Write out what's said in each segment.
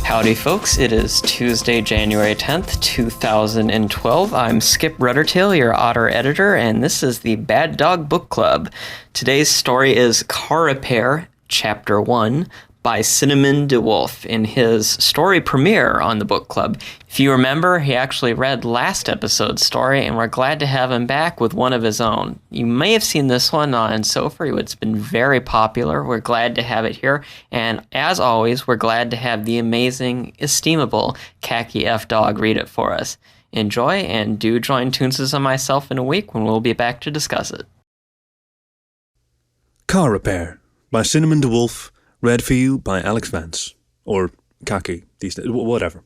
Howdy folks, it is Tuesday, January 10th, 2012. I'm Skip Ruddertail, your otter editor, and this is the Bad Dog Book Club. Today's story is Car Repair, Chapter 1, by Cinnamon DeWolf in his story premiere on the book club. If you remember, he actually read last episode's story, and we're glad to have him back with one of his own. You may have seen this one on Sofer. It's been very popular. We're glad to have it here, and as always, we're glad to have the amazing, estimable Khaki F Dog read it for us. Enjoy, and do join Toonces and myself in a week when we'll be back to discuss it. Car Repair by Cinnamon DeWolf. Read for you by Alex Vance. Or Khaki, these days, whatever.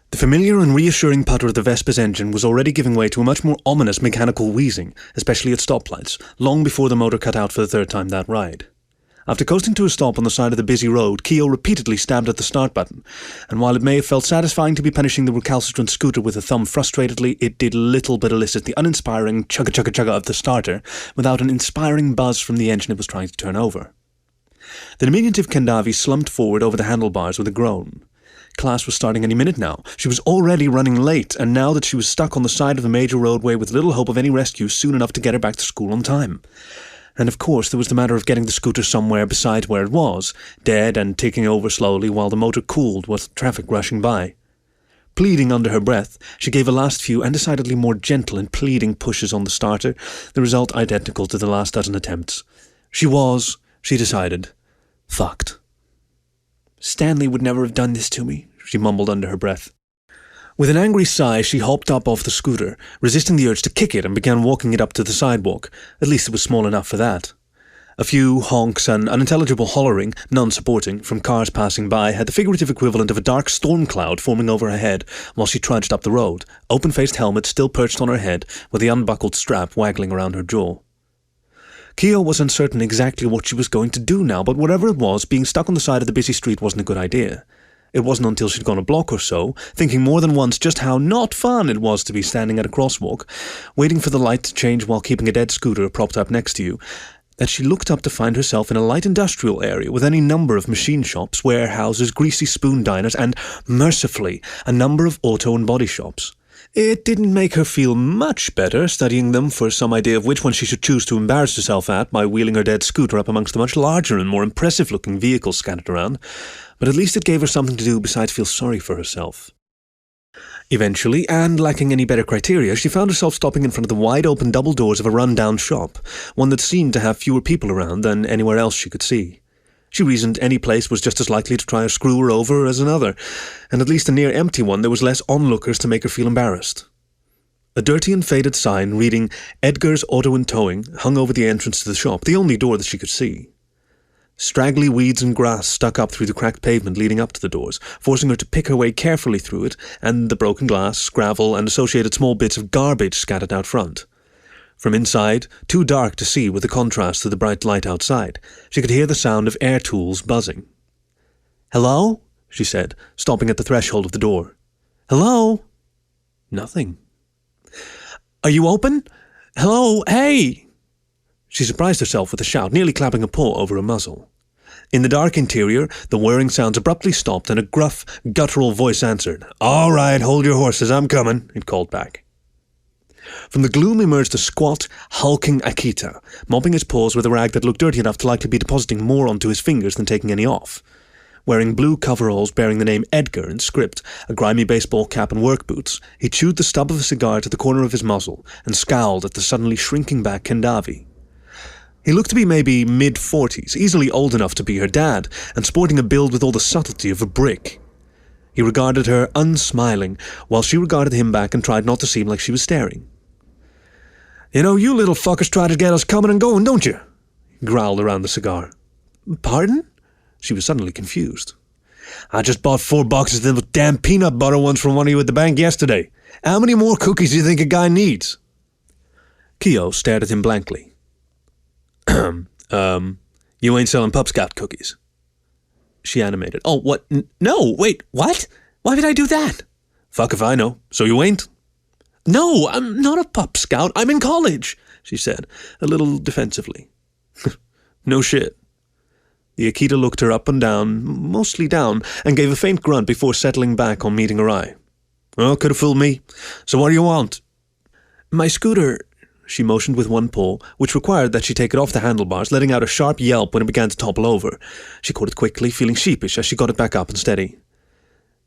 The familiar and reassuring putter of the Vespa's engine was already giving way to a much more ominous mechanical wheezing, especially at stoplights, long before the motor cut out for the third time that ride. After coasting to a stop on the side of the busy road, Keo repeatedly stabbed at the start button, and while it may have felt satisfying to be punishing the recalcitrant scooter with a thumb frustratedly, it did little but elicit the uninspiring chugga-chugga-chugga of the starter without an inspiring buzz from the engine it was trying to turn over. The diminutive Kendavi slumped forward over the handlebars with a groan. Class was starting any minute now. She was already running late, and now that she was stuck on the side of the major roadway with little hope of any rescue soon enough to get her back to school on time. And of course there was the matter of getting the scooter somewhere besides where it was, dead and ticking over slowly while the motor cooled with traffic rushing by. Pleading under her breath, she gave a last few and decidedly more gentle and pleading pushes on the starter, the result identical to the last dozen attempts. She decided, fucked. Stanley would never have done this to me, she mumbled under her breath. With an angry sigh, she hopped up off the scooter, resisting the urge to kick it, and began walking it up to the sidewalk. At least it was small enough for that. A few honks and unintelligible hollering, none supporting, from cars passing by had the figurative equivalent of a dark storm cloud forming over her head while she trudged up the road, open-faced helmet still perched on her head, with the unbuckled strap waggling around her jaw. Keo was uncertain exactly what she was going to do now, but whatever it was, being stuck on the side of the busy street wasn't a good idea. It wasn't until she'd gone a block or so, thinking more than once just how not fun it was to be standing at a crosswalk, waiting for the light to change while keeping a dead scooter propped up next to you, that she looked up to find herself in a light industrial area with any number of machine shops, warehouses, greasy spoon diners, and, mercifully, a number of auto and body shops. It didn't make her feel much better, studying them for some idea of which one she should choose to embarrass herself at by wheeling her dead scooter up amongst the much larger and more impressive-looking vehicles scattered around, but at least it gave her something to do besides feel sorry for herself. Eventually, and lacking any better criteria, she found herself stopping in front of the wide-open double doors of a run-down shop, one that seemed to have fewer people around than anywhere else she could see. She reasoned any place was just as likely to try to screw her over as another, and at least a near-empty one there was less onlookers to make her feel embarrassed. A dirty and faded sign reading Edgar's Auto and Towing hung over the entrance to the shop, the only door that she could see. Straggly weeds and grass stuck up through the cracked pavement leading up to the doors, forcing her to pick her way carefully through it, and the broken glass, gravel, and associated small bits of garbage scattered out front. From inside, too dark to see with the contrast to the bright light outside, she could hear the sound of air tools buzzing. "Hello?" she said, stopping at the threshold of the door. "Hello?" Nothing. "Are you open? Hello? Hey!" She surprised herself with a shout, nearly clapping a paw over her muzzle. In the dark interior, the whirring sounds abruptly stopped and a gruff, guttural voice answered. "All right, hold your horses, I'm coming," it called back. From the gloom emerged a squat, hulking Akita, mopping his paws with a rag that looked dirty enough to likely be depositing more onto his fingers than taking any off. Wearing blue coveralls bearing the name Edgar in script, a grimy baseball cap and work boots, he chewed the stub of a cigar to the corner of his muzzle and scowled at the suddenly shrinking back Kendavi. He looked to be maybe mid-40s, easily old enough to be her dad, and sporting a build with all the subtlety of a brick. He regarded her unsmiling, while she regarded him back and tried not to seem like she was staring. "You know, you little fuckers try to get us coming and going, don't you?" He growled around the cigar. "Pardon?" She was suddenly confused. "I just bought 4 boxes of them damn peanut butter ones from one of you at the bank yesterday. How many more cookies do you think a guy needs?" Keo stared at him blankly. You ain't selling Pup Scout cookies. She animated. Oh, what? No, wait, what? Why would I do that? Fuck if I know. So you ain't? No, I'm not a Pup Scout. I'm in college, she said, a little defensively. No shit. The Akita looked her up and down, mostly down, and gave a faint grunt before settling back on meeting her eye. Oh, could have fooled me. So what do you want? My scooter, she motioned with one paw, which required that she take it off the handlebars, letting out a sharp yelp when it began to topple over. She caught it quickly, feeling sheepish as she got it back up and steady.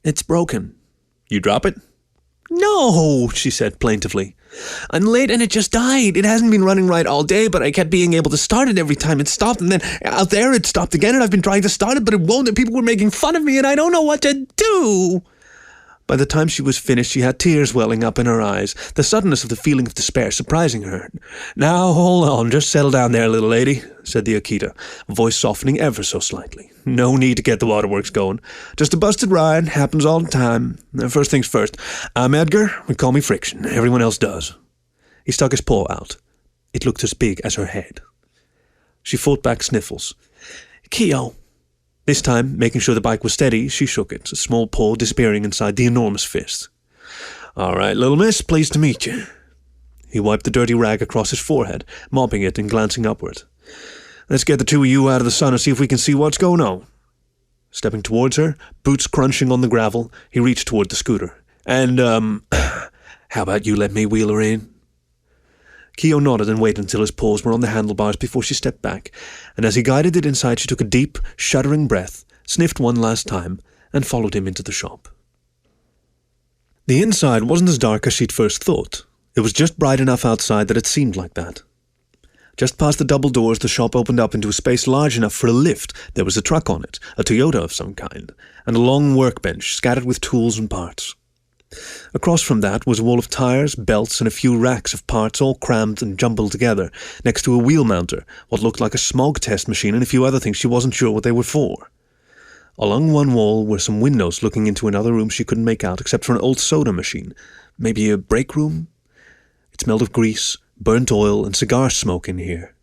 It's broken. You drop it? No, she said plaintively. I'm late and it just died. It hasn't been running right all day, but I kept being able to start it every time it stopped, and then out there it stopped again, and I've been trying to start it, but it won't, and people were making fun of me, and I don't know what to do. By the time she was finished, she had tears welling up in her eyes, the suddenness of the feeling of despair surprising her. Now, hold on, just settle down there, little lady, said the Akita, voice softening ever so slightly. No need to get the waterworks going. Just a busted ride, happens all the time. First things first, I'm Edgar, call me Friction, everyone else does. He stuck his paw out. It looked as big as her head. She fought back sniffles. Keo. This time, making sure the bike was steady, she shook it, a small paw disappearing inside the enormous fist. All right, little miss, pleased to meet you. He wiped the dirty rag across his forehead, mopping it and glancing upward. Let's get the two of you out of the sun and see if we can see what's going on. Stepping towards her, boots crunching on the gravel, he reached toward the scooter. And, how about you let me wheel her in? Keo nodded and waited until his paws were on the handlebars before she stepped back, and as he guided it inside she took a deep, shuddering breath, sniffed one last time, and followed him into the shop. The inside wasn't as dark as she'd first thought. It was just bright enough outside that it seemed like that. Just past the double doors, the shop opened up into a space large enough for a lift. There was a truck on it, a Toyota of some kind, and a long workbench scattered with tools and parts. Across from that was a wall of tires, belts, and a few racks of parts all crammed and jumbled together, next to a wheel mounter, what looked like a smog test machine, and a few other things she wasn't sure what they were for. Along one wall were some windows looking into another room she couldn't make out, except for an old soda machine. Maybe a break room? It smelled of grease, burnt oil, and cigar smoke in here.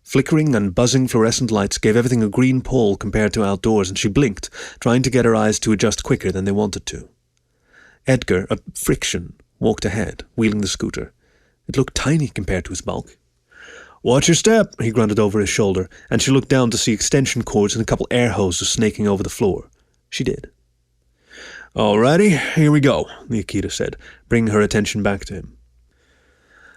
Flickering and buzzing fluorescent lights gave everything a green pall compared to outdoors, and she blinked, trying to get her eyes to adjust quicker than they wanted to. Edgar, a Friction, walked ahead, wheeling the scooter. It looked tiny compared to his bulk. Watch your step, he grunted over his shoulder, and she looked down to see extension cords and a couple air hoses snaking over the floor. She did. Alrighty, here we go, the Akita said, bringing her attention back to him.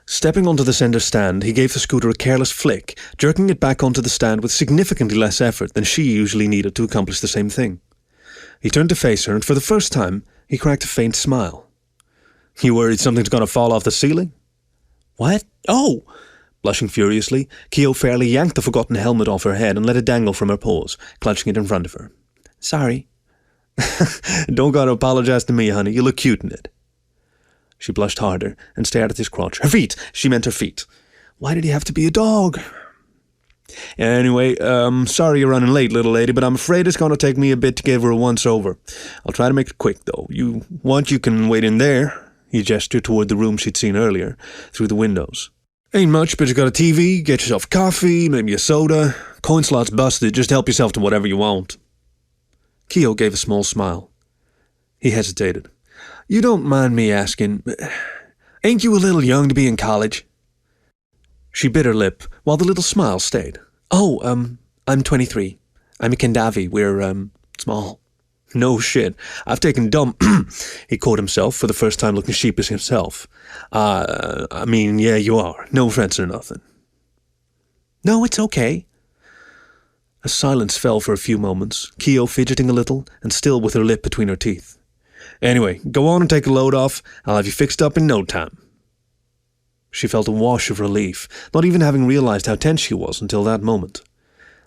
Stepping onto the center stand, he gave the scooter a careless flick, jerking it back onto the stand with significantly less effort than she usually needed to accomplish the same thing. He turned to face her, and for the first time, he cracked a faint smile. You worried something's going to fall off the ceiling? What? Oh! Blushing furiously, Keo fairly yanked the forgotten helmet off her head and let it dangle from her paws, clutching it in front of her. Sorry. Don't gotta apologize to me, honey. You look cute in it. She blushed harder and stared at his crotch. Her feet! She meant her feet. Why did he have to be a dog? Anyway, sorry you're running late, little lady, but I'm afraid it's going to take me a bit to give her a once-over. I'll try to make it quick, though. You can wait in there. He gestured toward the room she'd seen earlier, through the windows. Ain't much, but you got a TV, get yourself coffee, maybe a soda. Coin slot's busted, just help yourself to whatever you want. Keo gave a small smile. He hesitated. You don't mind me asking, ain't you a little young to be in college? She bit her lip, while the little smile stayed. Oh, I'm 23. I'm a Kendavi. We're, small. No shit. I've taken dumb... He caught himself, for the first time looking sheepish himself. I mean, yeah, you are. No offense or nothing. No, it's okay. A silence fell for a few moments, Keo fidgeting a little, and still with her lip between her teeth. Anyway, go on and take a load off. I'll have you fixed up in no time. She felt a wash of relief, not even having realized how tense she was until that moment.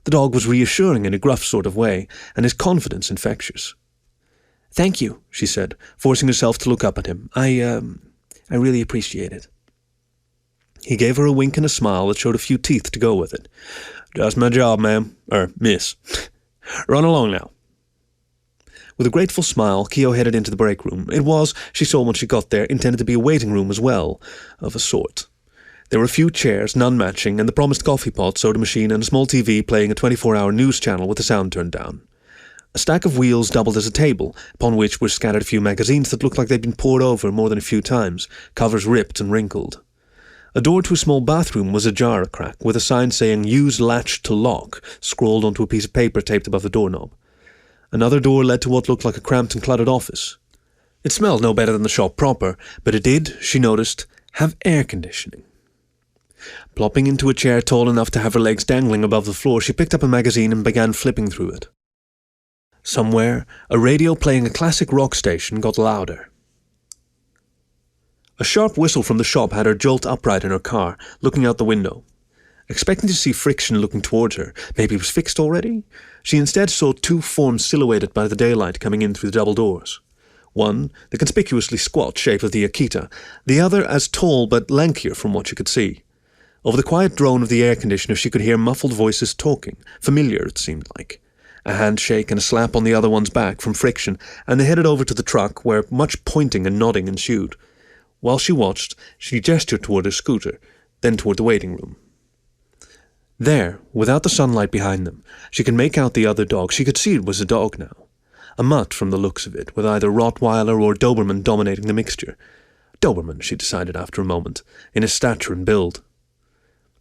The dog was reassuring in a gruff sort of way, and his confidence infectious. Thank you, she said, forcing herself to look up at him. I really appreciate it. He gave her a wink and a smile that showed a few teeth to go with it. Just my job, ma'am. Miss. Run along now. With a grateful smile, Keo headed into the break room. It was, she saw when she got there, intended to be a waiting room as well, of a sort. There were a few chairs, none matching, and the promised coffee pot, soda machine, and a small TV playing a 24-hour news channel with the sound turned down. A stack of wheels doubled as a table, upon which were scattered a few magazines that looked like they'd been pored over more than a few times, covers ripped and wrinkled. A door to a small bathroom was ajar a crack, with a sign saying "Use latch to lock" scrawled onto a piece of paper taped above the doorknob. Another door led to what looked like a cramped and cluttered office. It smelled no better than the shop proper, but it did, she noticed, have air conditioning. Plopping into a chair tall enough to have her legs dangling above the floor, she picked up a magazine and began flipping through it. Somewhere, a radio playing a classic rock station got louder. A sharp whistle from the shop had her jolt upright in her car, looking out the window. Expecting to see Friction looking towards her, maybe it was fixed already, she instead saw two forms silhouetted by the daylight coming in through the double doors. One, the conspicuously squat shape of the Akita, the other as tall but lankier from what she could see. Over the quiet drone of the air conditioner she could hear muffled voices talking, familiar it seemed like. A handshake and a slap on the other one's back from Friction, and they headed over to the truck where much pointing and nodding ensued. While she watched, she gestured toward her scooter, then toward the waiting room. There, without the sunlight behind them, she could make out the other dog. She could see it was a dog now. A mutt from the looks of it, with either Rottweiler or Doberman dominating the mixture. Doberman, she decided after a moment, in his stature and build.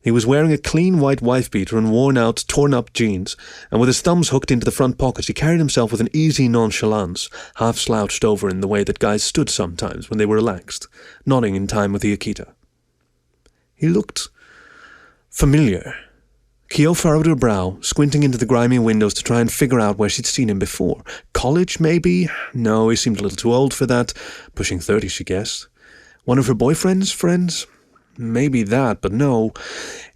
He was wearing a clean white wife-beater and worn-out, torn-up jeans, and with his thumbs hooked into the front pockets he carried himself with an easy nonchalance, half slouched over in the way that guys stood sometimes when they were relaxed, nodding in time with the Akita. He looked familiar. Kyo furrowed her brow, squinting into the grimy windows to try and figure out where she'd seen him before. College, maybe? No, he seemed a little too old for that. Pushing 30, she guessed. One of her boyfriend's friends? Maybe that, but no.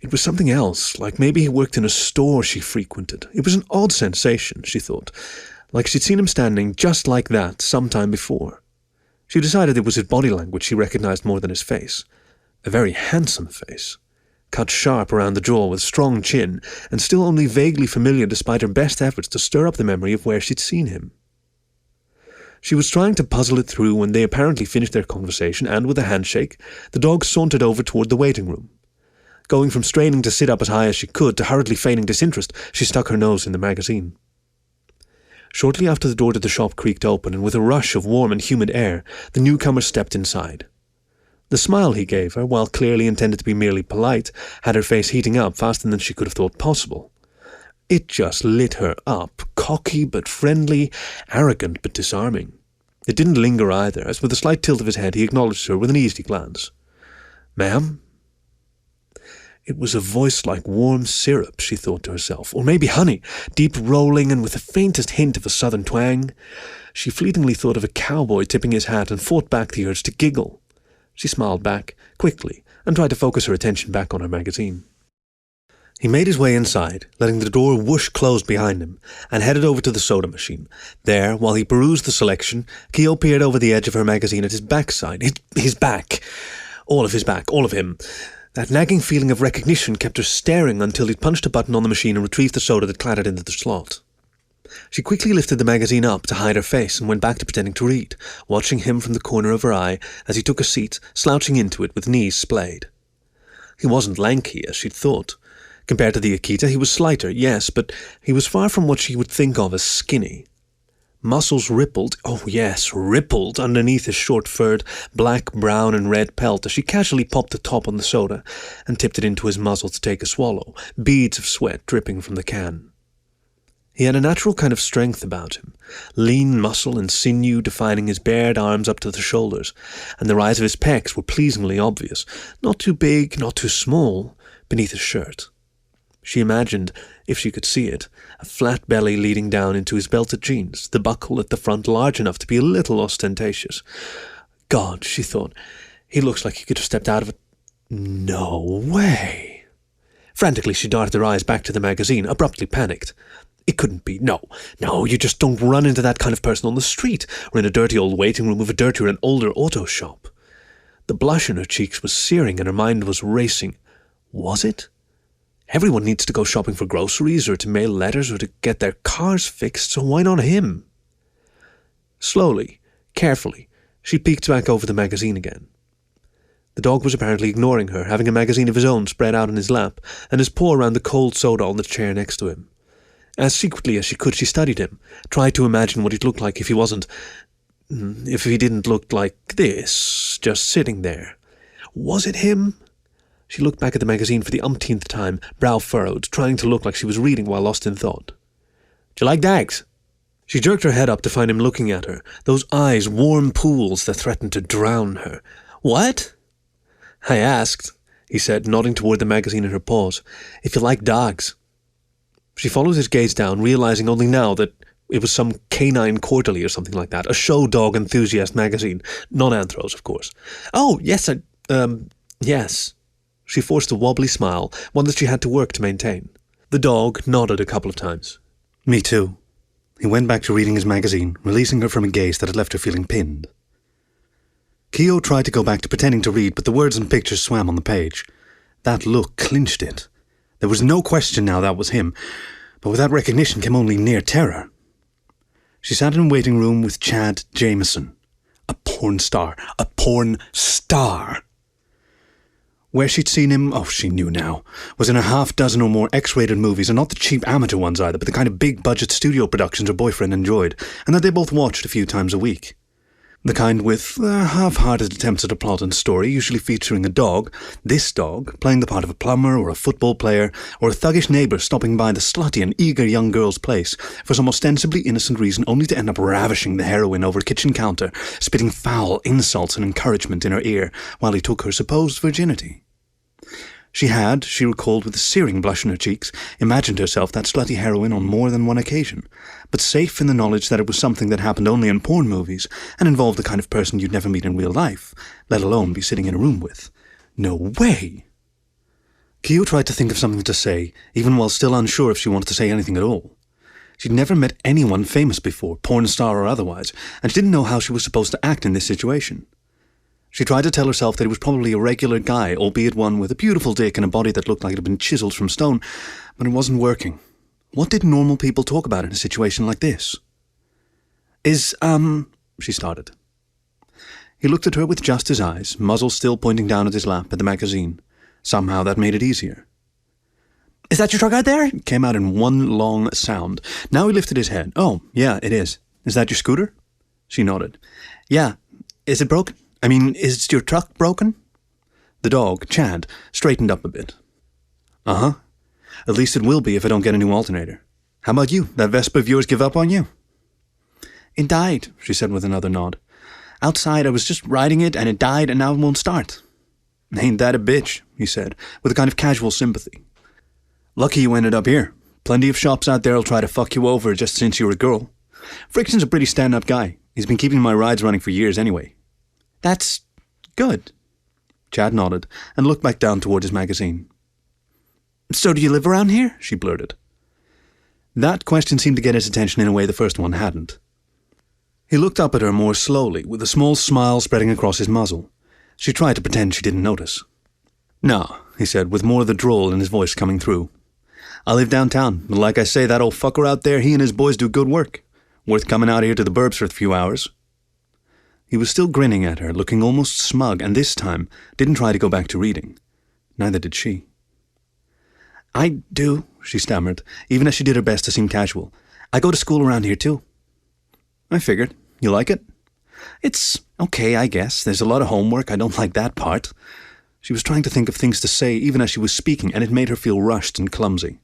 It was something else, like maybe he worked in a store she frequented. It was an odd sensation, she thought, like she'd seen him standing just like that sometime before. She decided it was his body language she recognized more than his face. A very handsome face, cut sharp around the jaw with strong chin, and still only vaguely familiar despite her best efforts to stir up the memory of where she'd seen him. She was trying to puzzle it through when they apparently finished their conversation, and with a handshake, the dog sauntered over toward the waiting room. Going from straining to sit up as high as she could to hurriedly feigning disinterest, she stuck her nose in the magazine. Shortly after the door to the shop creaked open, and with a rush of warm and humid air, the newcomer stepped inside. The smile he gave her, while clearly intended to be merely polite, had her face heating up faster than she could have thought possible. It just lit her up, cocky but friendly, arrogant but disarming. It didn't linger either, as with a slight tilt of his head he acknowledged her with an easy glance. "Ma'am?" It was a voice like warm syrup, she thought to herself, or maybe honey, deep rolling and with the faintest hint of a southern twang. She fleetingly thought of a cowboy tipping his hat and fought back the urge to giggle. She smiled back, quickly, and tried to focus her attention back on her magazine. He made his way inside, letting the door whoosh closed behind him, and headed over to the soda machine. There, while he perused the selection, Kyo peered over the edge of her magazine at his backside. His back. All of his back. All of him. That nagging feeling of recognition kept her staring until he'd punched a button on the machine and retrieved the soda that clattered into the slot. She quickly lifted the magazine up to hide her face and went back to pretending to read, watching him from the corner of her eye as he took a seat, slouching into it with knees splayed. He wasn't lanky, as she'd thought. Compared to the Akita, he was slighter, yes, but he was far from what she would think of as skinny. Muscles rippled, oh yes, rippled, underneath his short-furred, black, brown, and red pelt as she casually popped the top on the soda and tipped it into his muzzle to take a swallow, beads of sweat dripping from the can. He had a natural kind of strength about him, lean muscle and sinew defining his bared arms up to the shoulders, and the rise of his pecs were pleasingly obvious, not too big, not too small, beneath his shirt. She imagined, if she could see it, a flat belly leading down into his belted jeans, the buckle at the front large enough to be a little ostentatious. God, she thought, he looks like he could have stepped out of a... No way! Frantically she darted her eyes back to the magazine, abruptly panicked. It couldn't be. No, you just don't run into that kind of person on the street, or in a dirty old waiting room of a dirtier and older auto shop. The blush in her cheeks was searing and her mind was racing. Was it? Everyone needs to go shopping for groceries or to mail letters or to get their cars fixed, so why not him? Slowly, carefully, she peeked back over the magazine again. The dog was apparently ignoring her, having a magazine of his own spread out on his lap, and his paw around the cold soda on the chair next to him. As secretly as she could, she studied him, tried to imagine what he'd look like if he didn't look like this, just sitting there. Was it him? She looked back at the magazine for the umpteenth time, brow furrowed, trying to look like she was reading while lost in thought. "Do you like dags?" She jerked her head up to find him looking at her, those eyes warm pools that threatened to drown her. "What?" "I asked," he said, nodding toward the magazine in her paws, "if you like dogs." She followed his gaze down, realizing only now that it was some canine quarterly or something like that, a show dog enthusiast magazine, non-anthros, of course. "Oh, yes, yes." She forced a wobbly smile, one that she had to work to maintain. The dog nodded a couple of times. "Me too." He went back to reading his magazine, releasing her from a gaze that had left her feeling pinned. Keo tried to go back to pretending to read, but the words and pictures swam on the page. That look clinched it. There was no question now that was him, but with that recognition came only near terror. She sat in a waiting room with Chad Jameson. A porn star. A porn star! Where she'd seen him, she knew now, was in a half-dozen or more X-rated movies, and not the cheap amateur ones either, but the kind of big-budget studio productions her boyfriend enjoyed, and that they both watched a few times a week. The kind with half-hearted attempts at a plot and story, usually featuring a dog, this dog, playing the part of a plumber or a football player, or a thuggish neighbour stopping by the slutty and eager young girl's place for some ostensibly innocent reason, only to end up ravishing the heroine over a kitchen counter, spitting foul insults and encouragement in her ear while he took her supposed virginity. She recalled with a searing blush on her cheeks, imagined herself that slutty heroine on more than one occasion, but safe in the knowledge that it was something that happened only in porn movies and involved the kind of person you'd never meet in real life, let alone be sitting in a room with. No way! Keo tried to think of something to say, even while still unsure if she wanted to say anything at all. She'd never met anyone famous before, porn star or otherwise, and she didn't know how she was supposed to act in this situation. She tried to tell herself that he was probably a regular guy, albeit one with a beautiful dick and a body that looked like it had been chiseled from stone, but it wasn't working. What did normal people talk about in a situation like this? She started. He looked at her with just his eyes, muzzle still pointing down at his lap at the magazine. Somehow that made it easier. "Is that your truck out there?" It came out in one long sound. Now he lifted his head. "Oh, yeah, it is. Is that your scooter?" She nodded. "Yeah. Is it broken? Is your truck broken?" The dog, Chad, straightened up a bit. "Uh-huh. At least it will be if I don't get a new alternator. How about you? That Vespa of yours give up on you?" "It died," she said with another nod. "Outside I was just riding it and it died and now it won't start." "Ain't that a bitch," he said, with a kind of casual sympathy. "Lucky you ended up here. Plenty of shops out there'll try to fuck you over just since you're a girl. Friction's a pretty stand-up guy. He's been keeping my rides running for years anyway." "That's good." Chad nodded and looked back down toward his magazine. "So do you live around here?" she blurted. That question seemed to get his attention in a way the first one hadn't. He looked up at her more slowly, with a small smile spreading across his muzzle. She tried to pretend she didn't notice. "No," he said, with more of the drawl in his voice coming through. "I live downtown, but like I say, that old fucker out there, he and his boys do good work. Worth coming out here to the burbs for a few hours." He was still grinning at her, looking almost smug, and this time didn't try to go back to reading. Neither did she. "I do," she stammered, even as she did her best to seem casual. "I go to school around here too." "I figured. You like it?" "It's okay, I guess. There's a lot of homework. I don't like that part." She was trying to think of things to say even as she was speaking, and it made her feel rushed and clumsy.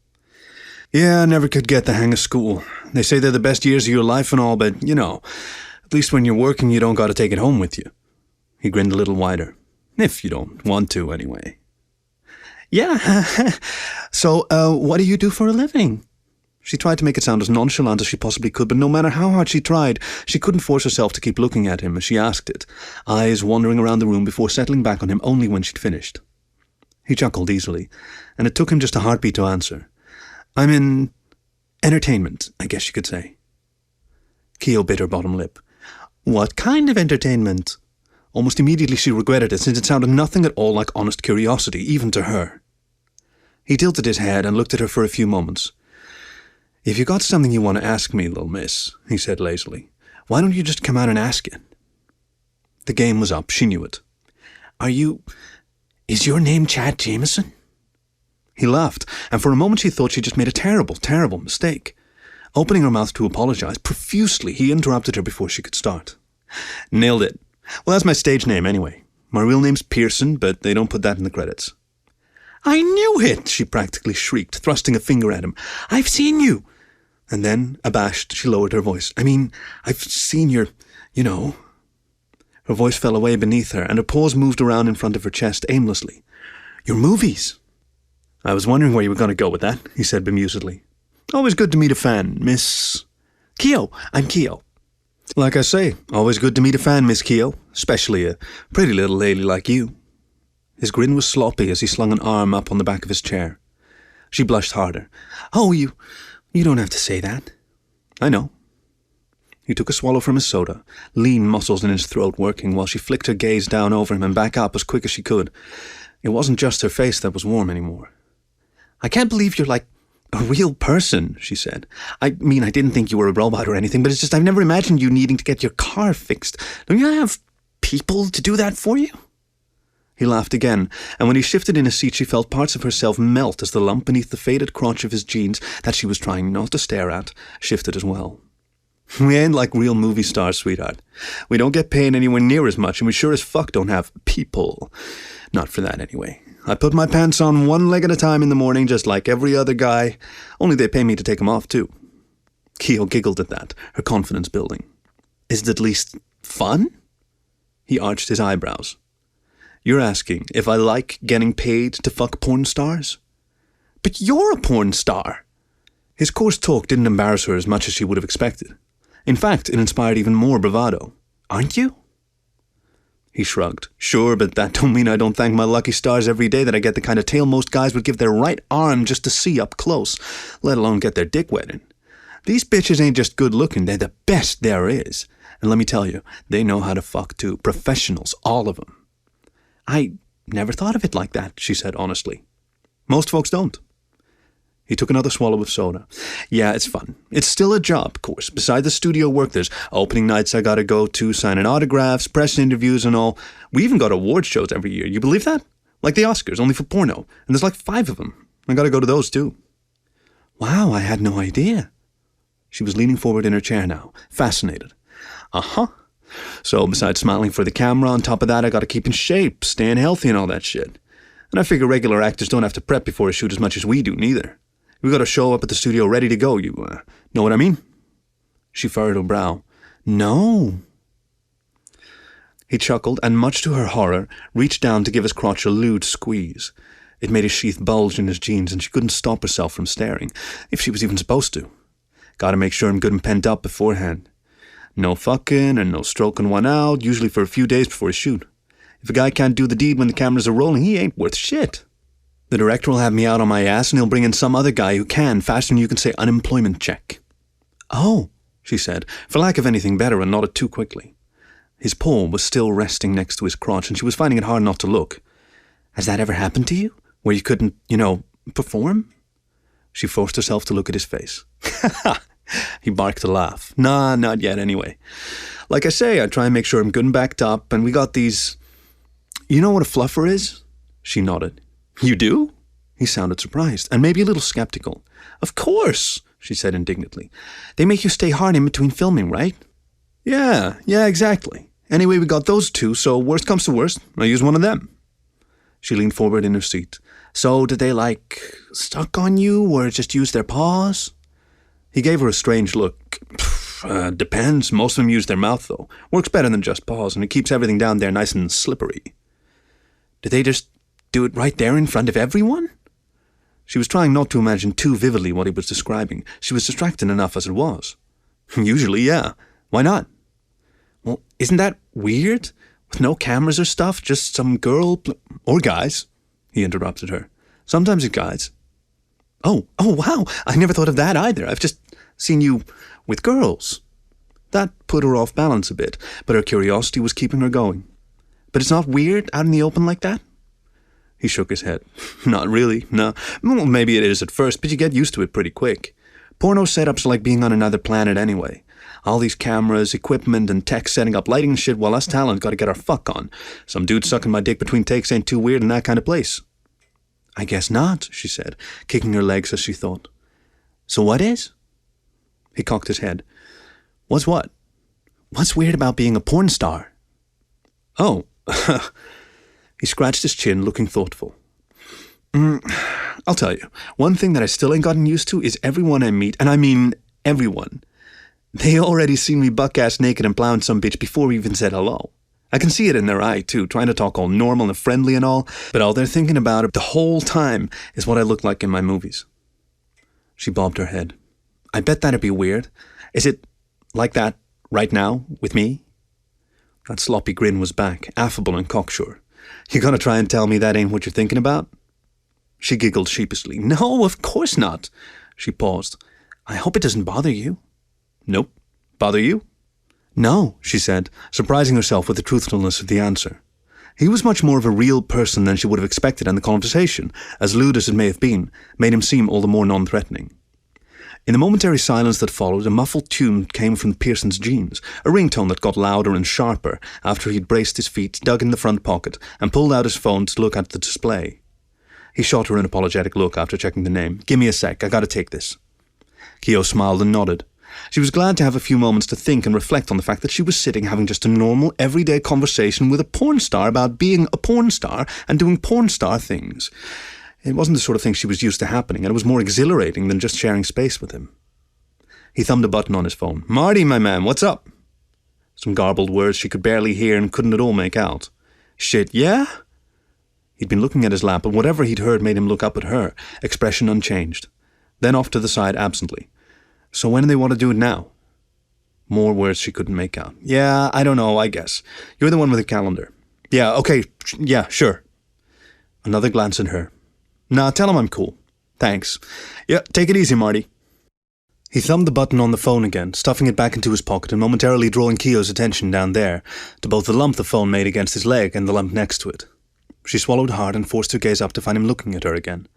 "Yeah, I never could get the hang of school. They say they're the best years of your life and all, but, at least when you're working, you don't got to take it home with you." He grinned a little wider. "If you don't want to, anyway." "Yeah. So, what do you do for a living?" She tried to make it sound as nonchalant as she possibly could, but no matter how hard she tried, she couldn't force herself to keep looking at him as she asked it, eyes wandering around the room before settling back on him only when she'd finished. He chuckled easily, and it took him just a heartbeat to answer. "I'm in entertainment, I guess you could say." Keo bit her bottom lip. "What kind of entertainment?" Almost immediately she regretted it, since it sounded nothing at all like honest curiosity, even to her. He tilted his head and looked at her for a few moments. "If you got something you want to ask me, little miss," he said lazily, "why don't you just come out and ask it?" The game was up, she knew it. Is your name Chad Jameson? He laughed, and for a moment she thought she just made a terrible, terrible mistake. Opening her mouth to apologize profusely, he interrupted her before she could start. Nailed it. Well, that's my stage name anyway. My real name's Pearson, but they don't put that in the credits. I knew it, she practically shrieked, thrusting a finger at him. I've seen you. And then, abashed, she lowered her voice. I mean, I've seen your, Her voice fell away beneath her, and her paws moved around in front of her chest aimlessly. Your movies. I was wondering where you were going to go with that, he said bemusedly. Always good to meet a fan, Miss... Keo, I'm Keo. Like I say, always good to meet a fan, Miss Keo, especially a pretty little lady like you. His grin was sloppy as he slung an arm up on the back of his chair. She blushed harder. Oh, you don't have to say that. I know. He took a swallow from his soda, lean muscles in his throat working while she flicked her gaze down over him and back up as quick as she could. It wasn't just her face that was warm anymore. I can't believe you're like a real person, she said. I mean, I didn't think you were a robot or anything, but it's just I've never imagined you needing to get your car fixed. Don't you have people to do that for you? He laughed again, and when he shifted in his seat, she felt parts of herself melt as the lump beneath the faded crotch of his jeans that she was trying not to stare at shifted as well. We ain't like real movie stars, sweetheart. We don't get paid anywhere near as much, and we sure as fuck don't have people. Not for that, anyway. I put my pants on one leg at a time in the morning, just like every other guy, only they pay me to take them off, too. Keo giggled at that, her confidence building. Is it at least fun? He arched his eyebrows. You're asking if I like getting paid to fuck porn stars? But you're a porn star! His coarse talk didn't embarrass her as much as she would have expected. In fact, it inspired even more bravado. Aren't you? He shrugged. Sure, but that don't mean I don't thank my lucky stars every day that I get the kind of tail most guys would give their right arm just to see up close, let alone get their dick wet in. These bitches ain't just good looking, they're the best there is. And let me tell you, they know how to fuck too. Professionals, all of them. I never thought of it like that, she said honestly. Most folks don't. He took another swallow of soda. Yeah, it's fun. It's still a job, of course. Besides the studio work, there's opening nights I gotta go to, signing autographs, press interviews and all. We even got award shows every year. You believe that? Like the Oscars, only for porno. And there's like 5 of them. I gotta go to those too. Wow, I had no idea. She was leaning forward in her chair now, fascinated. Uh-huh. So besides smiling for the camera, on top of that I gotta keep in shape, staying healthy and all that shit. And I figure regular actors don't have to prep before a shoot as much as we do, neither. We gotta show up at the studio ready to go, you know what I mean? She furrowed her brow. No. He chuckled, and much to her horror, reached down to give his crotch a lewd squeeze. It made his sheath bulge in his jeans, and she couldn't stop herself from staring, if she was even supposed to. Gotta make sure I'm good and pent up beforehand. No fucking and no stroking one out, usually for a few days before a shoot. If a guy can't do the deed when the cameras are rolling, he ain't worth shit. The director will have me out on my ass and he'll bring in some other guy who can, faster than you can say unemployment check. Oh, she said, for lack of anything better, and nodded too quickly. His paw was still resting next to his crotch and she was finding it hard not to look. Has that ever happened to you? Where you couldn't, perform? She forced herself to look at his face. He barked a laugh. Nah, not yet anyway. Like I say, I try and make sure I'm good and backed up, and we got these... You know what a fluffer is? She nodded. You do? He sounded surprised, and maybe a little skeptical. Of course, she said indignantly. They make you stay hard in between filming, right? Yeah, exactly. Anyway, we got those 2, so worst comes to worst, I use one of them. She leaned forward in her seat. So did they, stuck on you, or just use their paws? He gave her a strange look. Depends. Most of them use their mouth, though. Works better than just paws, and it keeps everything down there nice and slippery. Did they just do it right there in front of everyone? She was trying not to imagine too vividly what he was describing. She was distracted enough as it was. Usually, yeah. Why not? Well, isn't that weird? With no cameras or stuff, just some girl... Or guys, he interrupted her. Sometimes it's guys. Oh, wow, I never thought of that either. I've just seen you with girls. That put her off balance a bit, but her curiosity was keeping her going. But it's not weird out in the open like that? He shook his head. Not really, no. Well, maybe it is at first, but you get used to it pretty quick. Porno setups are like being on another planet anyway. All these cameras, equipment, and tech setting up lighting and shit while us talent gotta get our fuck on. Some dude sucking my dick between takes ain't too weird in that kind of place. I guess not, she said, kicking her legs as she thought. So what is? He cocked his head. What's what? What's weird about being a porn star? Oh. He scratched his chin, looking thoughtful. I'll tell you, one thing that I still ain't gotten used to is everyone I meet, and I mean everyone. They already seen me buck-ass naked and plowing some bitch before we even said hello. I can see it in their eye, too, trying to talk all normal and friendly and all, but all they're thinking about it the whole time is what I look like in my movies. She bobbed her head. I bet that'd be weird. Is it like that right now, with me? That sloppy grin was back, affable and cocksure. You gonna try and tell me that ain't what you're thinking about? She giggled sheepishly. No, of course not. She paused. I hope it doesn't bother you. Nope. Bother you? No, she said, surprising herself with the truthfulness of the answer. He was much more of a real person than she would have expected, and the conversation, as lewd as it may have been, made him seem all the more non-threatening. In the momentary silence that followed, a muffled tune came from Pearson's jeans, a ringtone that got louder and sharper after he'd braced his feet, dug in the front pocket, and pulled out his phone to look at the display. He shot her an apologetic look after checking the name. Give me a sec, I gotta take this. Keogh smiled and nodded. She was glad to have a few moments to think and reflect on the fact that she was sitting having just a normal, everyday conversation with a porn star about being a porn star and doing porn star things. It wasn't the sort of thing she was used to happening, and it was more exhilarating than just sharing space with him. He thumbed a button on his phone. Marty, my man, what's up? Some garbled words she could barely hear and couldn't at all make out. Shit, yeah? He'd been looking at his lap, and whatever he'd heard made him look up at her, expression unchanged. Then off to the side absently. So when do they want to do it now? More words she couldn't make out. Yeah, I don't know, I guess. You're the one with the calendar. Yeah, okay, yeah, sure. Another glance at her. Nah, tell him I'm cool. Thanks. Yeah, take it easy, Marty. He thumbed the button on the phone again, stuffing it back into his pocket and momentarily drawing Keogh's attention down there, to both the lump the phone made against his leg and the lump next to it. She swallowed hard and forced her gaze up to find him looking at her again.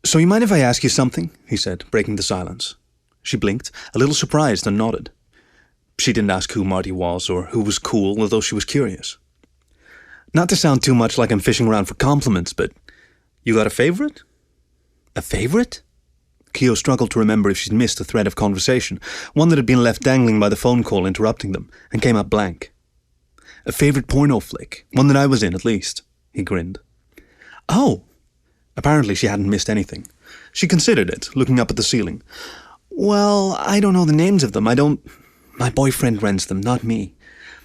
So you mind if I ask you something? He said, breaking the silence. She blinked, a little surprised, and nodded. She didn't ask who Marty was or who was cool, although she was curious. Not to sound too much like I'm fishing around for compliments, but you got a favourite? A favourite? Keogh struggled to remember if she'd missed a thread of conversation, one that had been left dangling by the phone call interrupting them, and came up blank. A favourite porno flick, one that I was in at least, he grinned. Oh! Apparently she hadn't missed anything. She considered it, looking up at the ceiling. Well, I don't know the names of them. My boyfriend rents them, not me.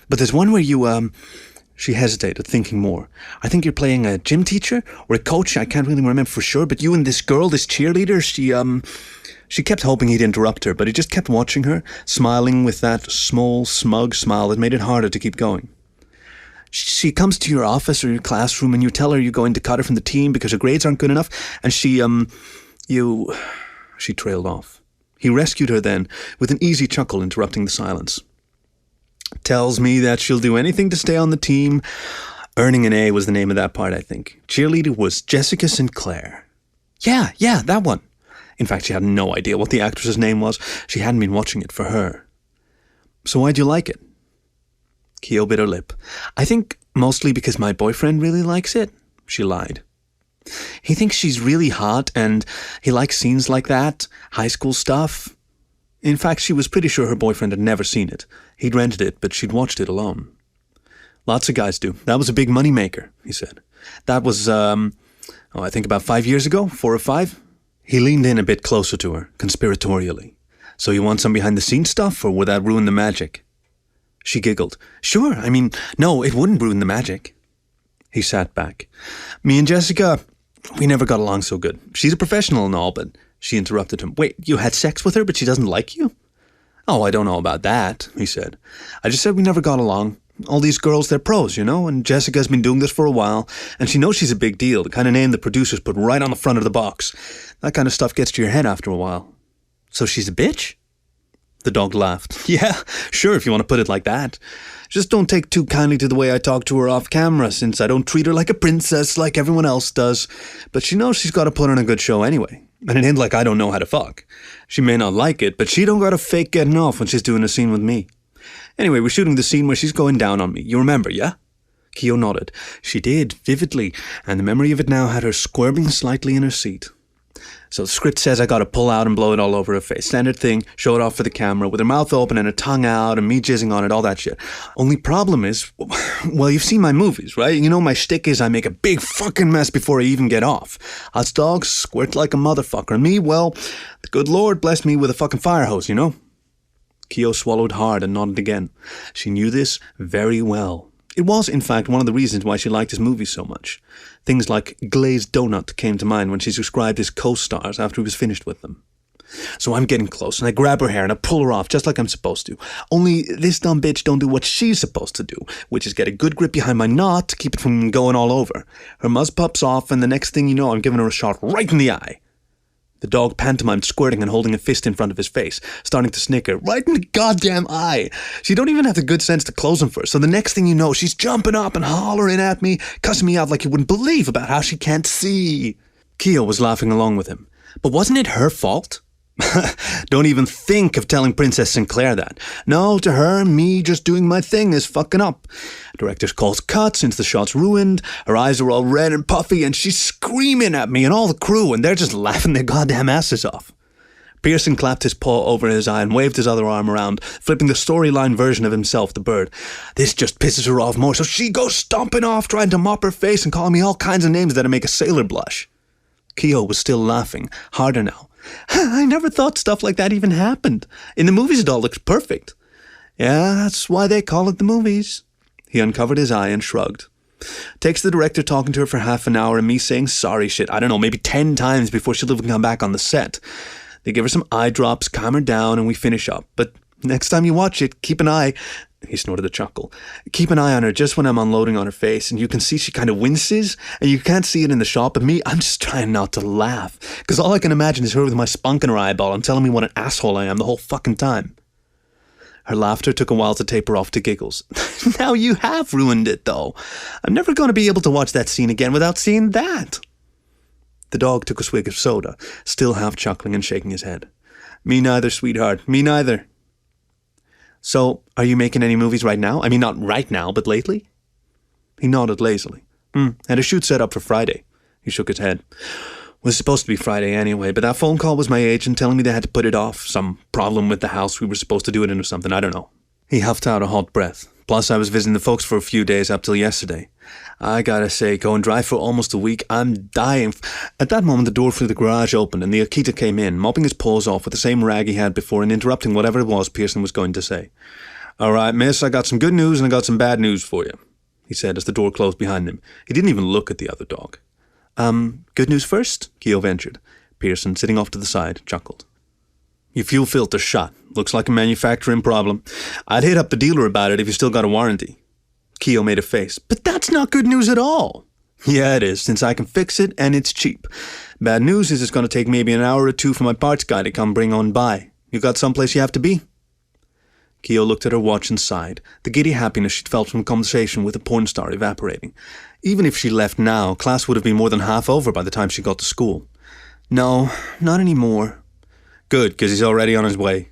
But there's one where you, She hesitated, thinking more. I think you're playing a gym teacher or a coach. I can't really remember for sure. But you and this girl, this cheerleader, she kept hoping he'd interrupt her, but he just kept watching her, smiling with that small, smug smile that made it harder to keep going. She comes to your office or your classroom and you tell her you're going to cut her from the team because her grades aren't good enough, and She trailed off. He rescued her then, with an easy chuckle interrupting the silence. Tells me that she'll do anything to stay on the team. Earning an A was the name of that part, I think. Cheerleader was Jessica Sinclair. Yeah, that one. In fact, she had no idea what the actress's name was. She hadn't been watching it for her. So why'd you like it? Keogh bit her lip. I think mostly because my boyfriend really likes it, she lied. He thinks she's really hot and he likes scenes like that, high school stuff. In fact, she was pretty sure her boyfriend had never seen it. He'd rented it, but she'd watched it alone. Lots of guys do. That was a big money maker, he said. That was, I think about 5 years ago, 4 or 5. He leaned in a bit closer to her, conspiratorially. So you want some behind-the-scenes stuff, or would that ruin the magic? She giggled. Sure, no, it wouldn't ruin the magic. He sat back. Me and Jessica, we never got along so good. She's a professional and all, but... She interrupted him. Wait, you had sex with her, but she doesn't like you? Oh, I don't know about that, he said. I just said we never got along. All these girls, they're pros, and Jessica's been doing this for a while, and she knows she's a big deal, the kind of name the producers put right on the front of the box. That kind of stuff gets to your head after a while. So she's a bitch? The dog laughed. Yeah, sure, if you want to put it like that. Just don't take too kindly to the way I talk to her off camera, since I don't treat her like a princess like everyone else does. But she knows she's got to put on a good show anyway. And it ain't like I don't know how to fuck. She may not like it, but she don't gotta fake getting off when she's doing a scene with me. Anyway, we're shooting the scene where she's going down on me. You remember, yeah? Keo nodded. She did, vividly, and the memory of it now had her squirming slightly in her seat. So the script says I gotta pull out and blow it all over her face. Standard thing, show it off for the camera, with her mouth open and her tongue out and me jizzing on it, all that shit. Only problem is, well, you've seen my movies, right? You know my shtick is I make a big fucking mess before I even get off. Us dogs squirt like a motherfucker. And me, well, the good Lord blessed me with a fucking fire hose, you know? Keo swallowed hard and nodded again. She knew this very well. It was, in fact, one of the reasons why she liked his movies so much. Things like Glazed Donut came to mind when she described his co-stars after he was finished with them. So I'm getting close, and I grab her hair and I pull her off just like I'm supposed to. Only this dumb bitch don't do what she's supposed to do, which is get a good grip behind my knot to keep it from going all over. Her muzz pops off, and the next thing you know, I'm giving her a shot right in the eye. The dog pantomimed squirting and holding a fist in front of his face, starting to snicker, right in the goddamn eye. She don't even have the good sense to close him first, so the next thing you know, she's jumping up and hollering at me, cussing me out like you wouldn't believe about how she can't see. Keo was laughing along with him. But wasn't it her fault? Don't even think of telling Princess Sinclair that. No, to her, me just doing my thing is fucking up. Director's calls cut since the shot's ruined. Her eyes are all red and puffy and she's screaming at me and all the crew and they're just laughing their goddamn asses off. Pearson clapped his paw over his eye and waved his other arm around, flipping the storyline version of himself, the bird. This just pisses her off more, so she goes stomping off, trying to mop her face and calling me all kinds of names that'd make a sailor blush. Keo was still laughing, harder now. I never thought stuff like that even happened. In the movies it all looks perfect. Yeah, that's why they call it the movies. He uncovered his eye and shrugged. Takes the director talking to her for half an hour and me saying sorry shit, I don't know, maybe 10 times before she'll even come back on the set. They give her some eye drops, calm her down, and we finish up. But next time you watch it, keep an eye... He snorted a chuckle. Keep an eye on her just when I'm unloading on her face, and you can see she kind of winces, and you can't see it in the shot, but me, I'm just trying not to laugh, because all I can imagine is her with my spunk in her eyeball and telling me what an asshole I am the whole fucking time. Her laughter took a while to taper off to giggles. Now you have ruined it, though. I'm never going to be able to watch that scene again without seeing that. The dog took a swig of soda, still half chuckling and shaking his head. Me neither, sweetheart, me neither. So, are you making any movies right now? I mean, not right now, but lately? He nodded lazily. Had a shoot set up for Friday. He shook his head. Was supposed to be Friday anyway, but that phone call was my agent telling me they had to put it off. Some problem with the house we were supposed to do it in or something, I don't know. He huffed out a hot breath. Plus, I was visiting the folks for a few days up till yesterday. I gotta say, going dry for almost a week, I'm dying. At that moment, the door through the garage opened and the Akita came in, mopping his paws off with the same rag he had before and interrupting whatever it was Pearson was going to say. All right, miss, I got some good news and I got some bad news for you, he said as the door closed behind him. He didn't even look at the other dog. Good news first? Keo ventured. Pearson, sitting off to the side, chuckled. Your fuel filter's shot. Looks like a manufacturing problem. I'd hit up the dealer about it if you still got a warranty. Keo made a face. But that's not good news at all. Yeah, it is, since I can fix it and it's cheap. Bad news is it's going to take maybe an hour or two for my parts guy to come bring on by. You got someplace you have to be? Keo looked at her watch and sighed, the giddy happiness she'd felt from conversation with the porn star evaporating. Even if she left now, class would have been more than half over by the time she got to school. No, not anymore. Good, because he's already on his way.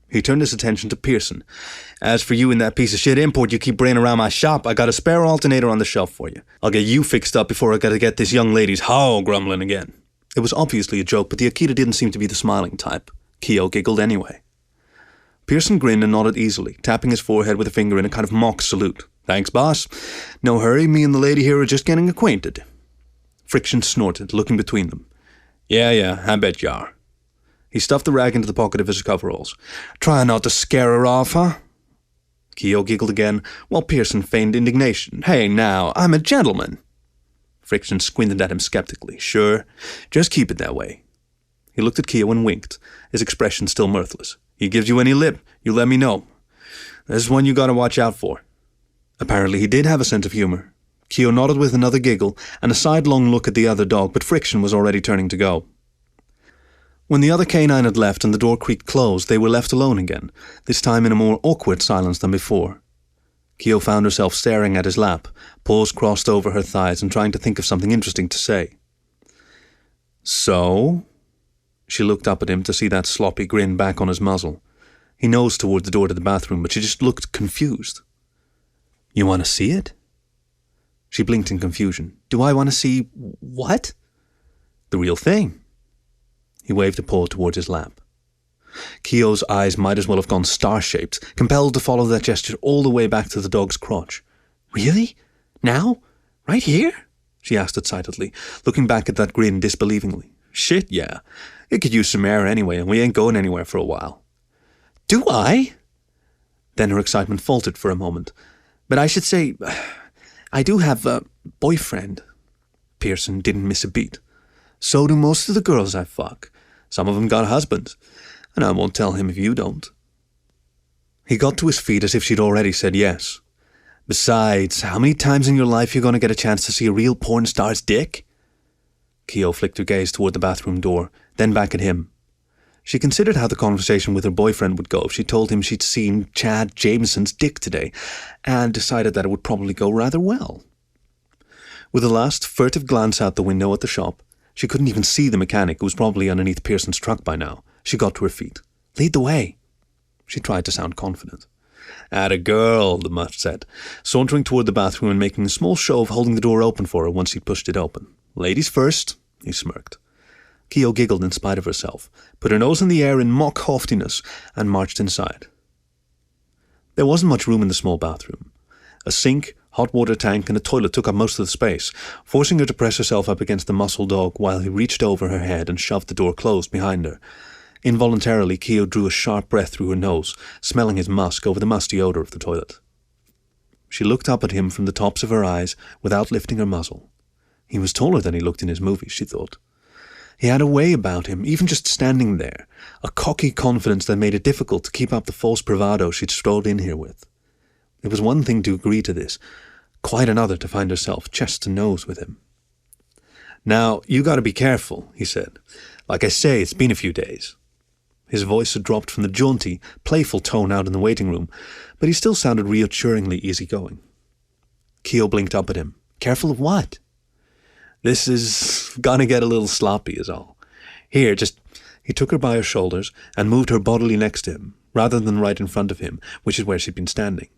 He turned his attention to Pearson. As for you and that piece of shit import you keep bringing around my shop, I got a spare alternator on the shelf for you. I'll get you fixed up before I gotta get this young lady's how grumbling again. It was obviously a joke, but the Akita didn't seem to be the smiling type. Keo giggled anyway. Pearson grinned and nodded easily, tapping his forehead with a finger in a kind of mock salute. Thanks, boss. No hurry, me and the lady here are just getting acquainted. Friction snorted, looking between them. Yeah, I bet you are. He stuffed the rag into the pocket of his coveralls. Try not to scare her off, huh? Keo giggled again, while Pearson feigned indignation. Hey, now, I'm a gentleman. Friction squinted at him skeptically. Sure, just keep it that way. He looked at Keo and winked, his expression still mirthless. He gives you any lip, you let me know. There's one you gotta watch out for. Apparently he did have a sense of humor. Keo nodded with another giggle and a sidelong look at the other dog, but Friction was already turning to go. When the other canine had left and the door creaked closed, they were left alone again, this time in a more awkward silence than before. Keo found herself staring at his lap, paws crossed over her thighs and trying to think of something interesting to say. So? She looked up at him to see that sloppy grin back on his muzzle. He nosed toward the door to the bathroom, but she just looked confused. "You want to see it?" She blinked in confusion. "Do I want to see what?" "The real thing." He waved a paw towards his lap. Keogh's eyes might as well have gone star-shaped, compelled to follow that gesture all the way back to the dog's crotch. "Really? Now? Right here?" she asked excitedly, looking back at that grin disbelievingly. "Shit, yeah. It could use some air anyway, and we ain't going anywhere for a while." "Do I?" Then her excitement faltered for a moment. "But I should say, I do have a boyfriend." Pearson didn't miss a beat. "So do most of the girls I fuck. Some of them got husbands, and I won't tell him if you don't." He got to his feet as if she'd already said yes. "Besides, how many times in your life are you going to get a chance to see a real porn star's dick?" Keogh flicked her gaze toward the bathroom door, then back at him. She considered how the conversation with her boyfriend would go if she told him she'd seen Chad Jameson's dick today, and decided that it would probably go rather well. With a last furtive glance out the window at the shop, she couldn't even see the mechanic, who was probably underneath Pearson's truck by now. She got to her feet. "Lead the way." She tried to sound confident. "Atta girl," the mutt said, sauntering toward the bathroom and making a small show of holding the door open for her once he pushed it open. "Ladies first," he smirked. Keogh giggled in spite of herself, put her nose in the air in mock haughtiness, and marched inside. There wasn't much room in the small bathroom. A sink, hot water tank, and a toilet took up most of the space, forcing her to press herself up against the muscle dog while he reached over her head and shoved the door closed behind her. Involuntarily, Keogh drew a sharp breath through her nose, smelling his musk over the musty odor of the toilet. She looked up at him from the tops of her eyes without lifting her muzzle. He was taller than he looked in his movies, she thought. He had a way about him, even just standing there, a cocky confidence that made it difficult to keep up the false bravado she'd strolled in here with. It was one thing to agree to this, quite another to find herself chest to nose with him. "Now, you gotta be careful," he said. "Like I say, it's been a few days." His voice had dropped from the jaunty, playful tone out in the waiting room, but he still sounded reassuringly easygoing. Keogh blinked up at him. "Careful of what?" "This is gonna get a little sloppy, is all. Here, just..." He took her by her shoulders and moved her bodily next to him, rather than right in front of him, which is where she'd been standing.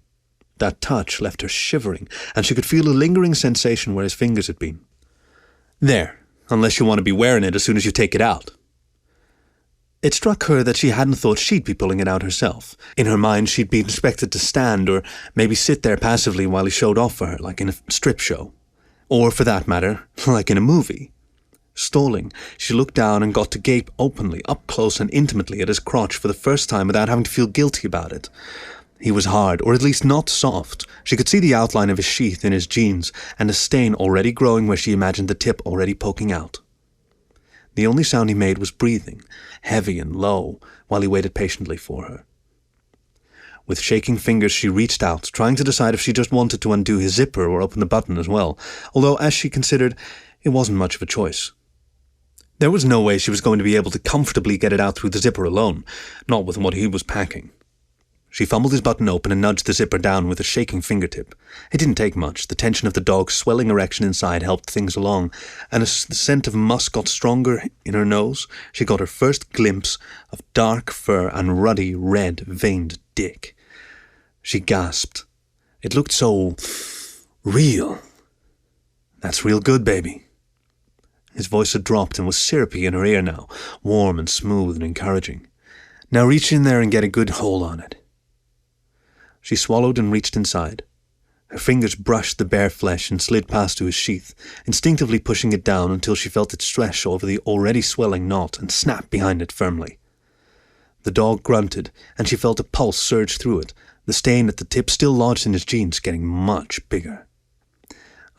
That touch left her shivering, and she could feel a lingering sensation where his fingers had been. "There, unless you want to be wearing it as soon as you take it out." It struck her that she hadn't thought she'd be pulling it out herself. In her mind, she'd been expected to stand or maybe sit there passively while he showed off for her, like in a strip show. Or, for that matter, like in a movie. Stalling, she looked down and got to gape openly, up close and intimately at his crotch for the first time without having to feel guilty about it. He was hard, or at least not soft. She could see the outline of his sheath in his jeans, and a stain already growing where she imagined the tip already poking out. The only sound he made was breathing, heavy and low, while he waited patiently for her. With shaking fingers she reached out, trying to decide if she just wanted to undo his zipper or open the button as well, although, as she considered, it wasn't much of a choice. There was no way she was going to be able to comfortably get it out through the zipper alone, not with what he was packing. She fumbled his button open and nudged the zipper down with a shaking fingertip. It didn't take much. The tension of the dog's swelling erection inside helped things along, and as the scent of musk got stronger in her nose, she got her first glimpse of dark fur and ruddy, red-veined dick. She gasped. It looked so real. "That's real good, baby." His voice had dropped and was syrupy in her ear now, warm and smooth and encouraging. "Now reach in there and get a good hold on it." She swallowed and reached inside. Her fingers brushed the bare flesh and slid past to his sheath, instinctively pushing it down until she felt it stretch over the already swelling knot and snap behind it firmly. The dog grunted, and she felt a pulse surge through it, the stain at the tip still lodged in his jeans getting much bigger.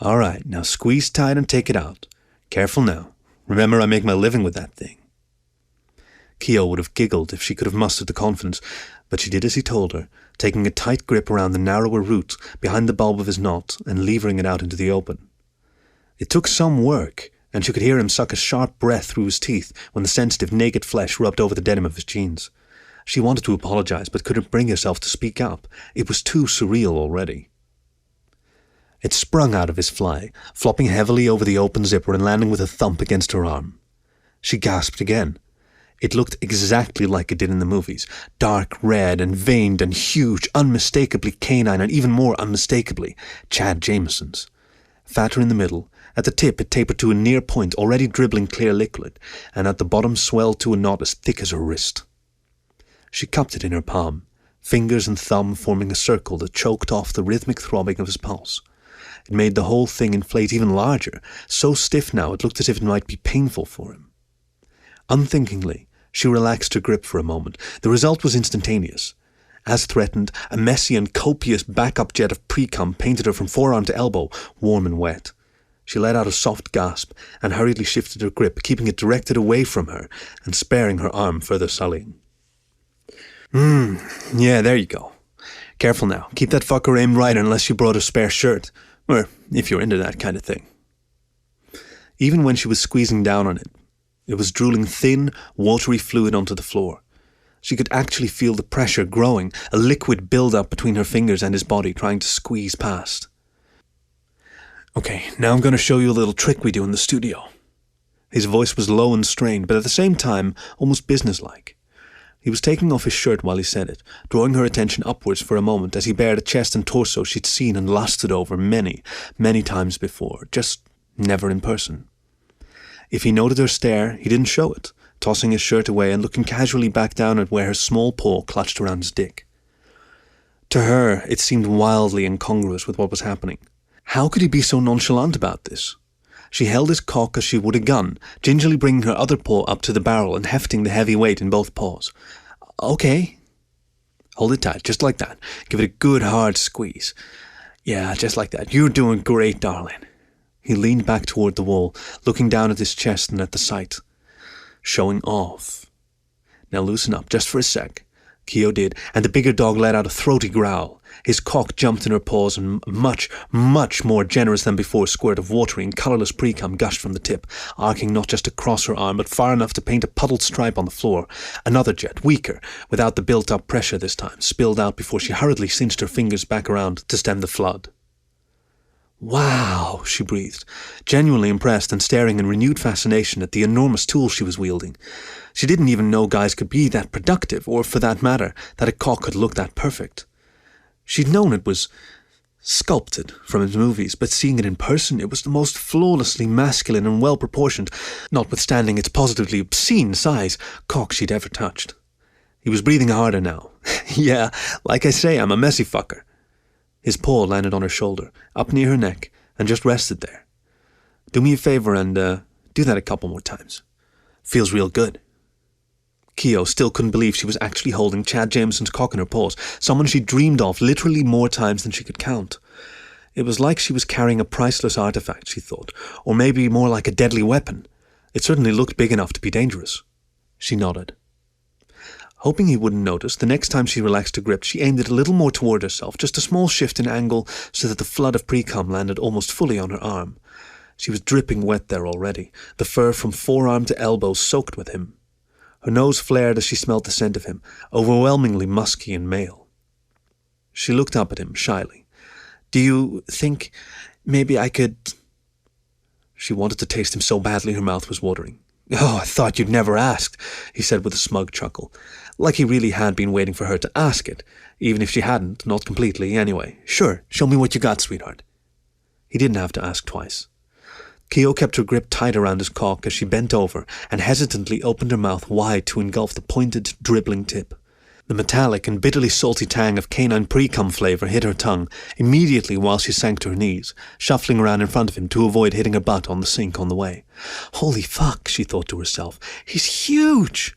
"All right, now squeeze tight and take it out. Careful now. Remember, I make my living with that thing." Keogh would have giggled if she could have mustered the confidence, but she did as he told her, taking a tight grip around the narrower root behind the bulb of his knot and levering it out into the open. It took some work, and she could hear him suck a sharp breath through his teeth when the sensitive, naked flesh rubbed over the denim of his jeans. She wanted to apologize, but couldn't bring herself to speak up. It was too surreal already. It sprung out of his fly, flopping heavily over the open zipper and landing with a thump against her arm. She gasped again. It looked exactly like it did in the movies. Dark red and veined and huge, unmistakably canine, and even more unmistakably Chad Jameson's. Fatter in the middle, at the tip it tapered to a near point already dribbling clear liquid, and at the bottom swelled to a knot as thick as her wrist. She cupped it in her palm, fingers and thumb forming a circle that choked off the rhythmic throbbing of his pulse. It made the whole thing inflate even larger, so stiff now it looked as if it might be painful for him. Unthinkingly, she relaxed her grip for a moment. The result was instantaneous. As threatened, a messy and copious backup jet of pre-cum painted her from forearm to elbow, warm and wet. She let out a soft gasp and hurriedly shifted her grip, keeping it directed away from her and sparing her arm further sullying. Yeah, there you go. Careful now. Keep that fucker aimed right unless you brought a spare shirt. Or if you're into that kind of thing. Even when she was squeezing down on it, it was drooling thin, watery fluid onto the floor. She could actually feel the pressure growing, a liquid build-up between her fingers and his body trying to squeeze past. Okay, now I'm going to show you a little trick we do in the studio. His voice was low and strained, but at the same time, almost businesslike. He was taking off his shirt while he said it, drawing her attention upwards for a moment as he bared a chest and torso she'd seen and lusted over many, many times before, just never in person. If he noted her stare, he didn't show it, tossing his shirt away and looking casually back down at where her small paw clutched around his dick. To her, it seemed wildly incongruous with what was happening. How could he be so nonchalant about this? She held his cock as she would a gun, gingerly bringing her other paw up to the barrel and hefting the heavy weight in both paws. Okay. Hold it tight, just like that. Give it a good hard squeeze. Yeah, just like that. You're doing great, darling. He leaned back toward the wall, looking down at his chest and at the sight. Showing off. Now loosen up, just for a sec. Keo did, and the bigger dog let out a throaty growl. His cock jumped in her paws, and much, much more generous than before squirt of watery and colourless pre-cum gushed from the tip, arcing not just across her arm, but far enough to paint a puddled stripe on the floor. Another jet, weaker, without the built-up pressure this time, spilled out before she hurriedly cinched her fingers back around to stem the flood. Wow, she breathed, genuinely impressed and staring in renewed fascination at the enormous tool she was wielding. She didn't even know guys could be that productive, or for that matter, that a cock could look that perfect. She'd known it was sculpted from his movies, but seeing it in person, it was the most flawlessly masculine and well-proportioned, notwithstanding its positively obscene size, cock she'd ever touched. He was breathing harder now. Yeah, like I say, I'm a messy fucker. His paw landed on her shoulder, up near her neck, and just rested there. Do me a favor and do that a couple more times. Feels real good. Keo still couldn't believe she was actually holding Chad Jameson's cock in her paws, someone she dreamed of literally more times than she could count. It was like she was carrying a priceless artifact, she thought, or maybe more like a deadly weapon. It certainly looked big enough to be dangerous. She nodded. Hoping he wouldn't notice, the next time she relaxed her grip, she aimed it a little more toward herself, just a small shift in angle so that the flood of pre-cum landed almost fully on her arm. She was dripping wet there already, the fur from forearm to elbow soaked with him. Her nose flared as she smelled the scent of him, overwhelmingly musky and male. She looked up at him shyly. Do you think maybe I could... She wanted to taste him so badly her mouth was watering. Oh, I thought you'd never asked, he said with a smug chuckle. Like he really had been waiting for her to ask it, even if she hadn't, not completely, anyway. Sure, show me what you got, sweetheart. He didn't have to ask twice. Keo kept her grip tight around his cock as she bent over and hesitantly opened her mouth wide to engulf the pointed, dribbling tip. The metallic and bitterly salty tang of canine pre-cum flavour hit her tongue immediately while she sank to her knees, shuffling around in front of him to avoid hitting her butt on the sink on the way. Holy fuck, she thought to herself. He's huge!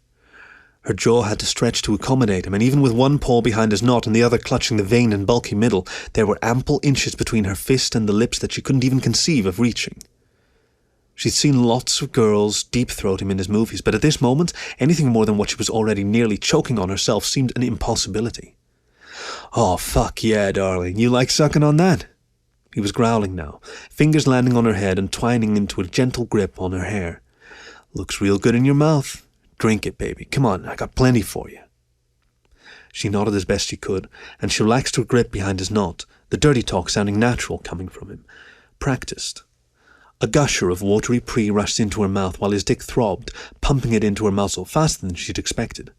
Her jaw had to stretch to accommodate him, and even with one paw behind his knot and the other clutching the veined and bulky middle, there were ample inches between her fist and the lips that she couldn't even conceive of reaching. She'd seen lots of girls deep-throat him in his movies, but at this moment, anything more than what she was already nearly choking on herself seemed an impossibility. Oh, fuck yeah, darling, you like sucking on that? He was growling now, fingers landing on her head and twining into a gentle grip on her hair. Looks real good in your mouth. Drink it, baby. Come on, I got plenty for you. She nodded as best she could, and she relaxed her grip behind his knot, the dirty talk sounding natural coming from him. Practiced. A gusher of watery pee rushed into her mouth while his dick throbbed, pumping it into her muzzle faster than she'd expected.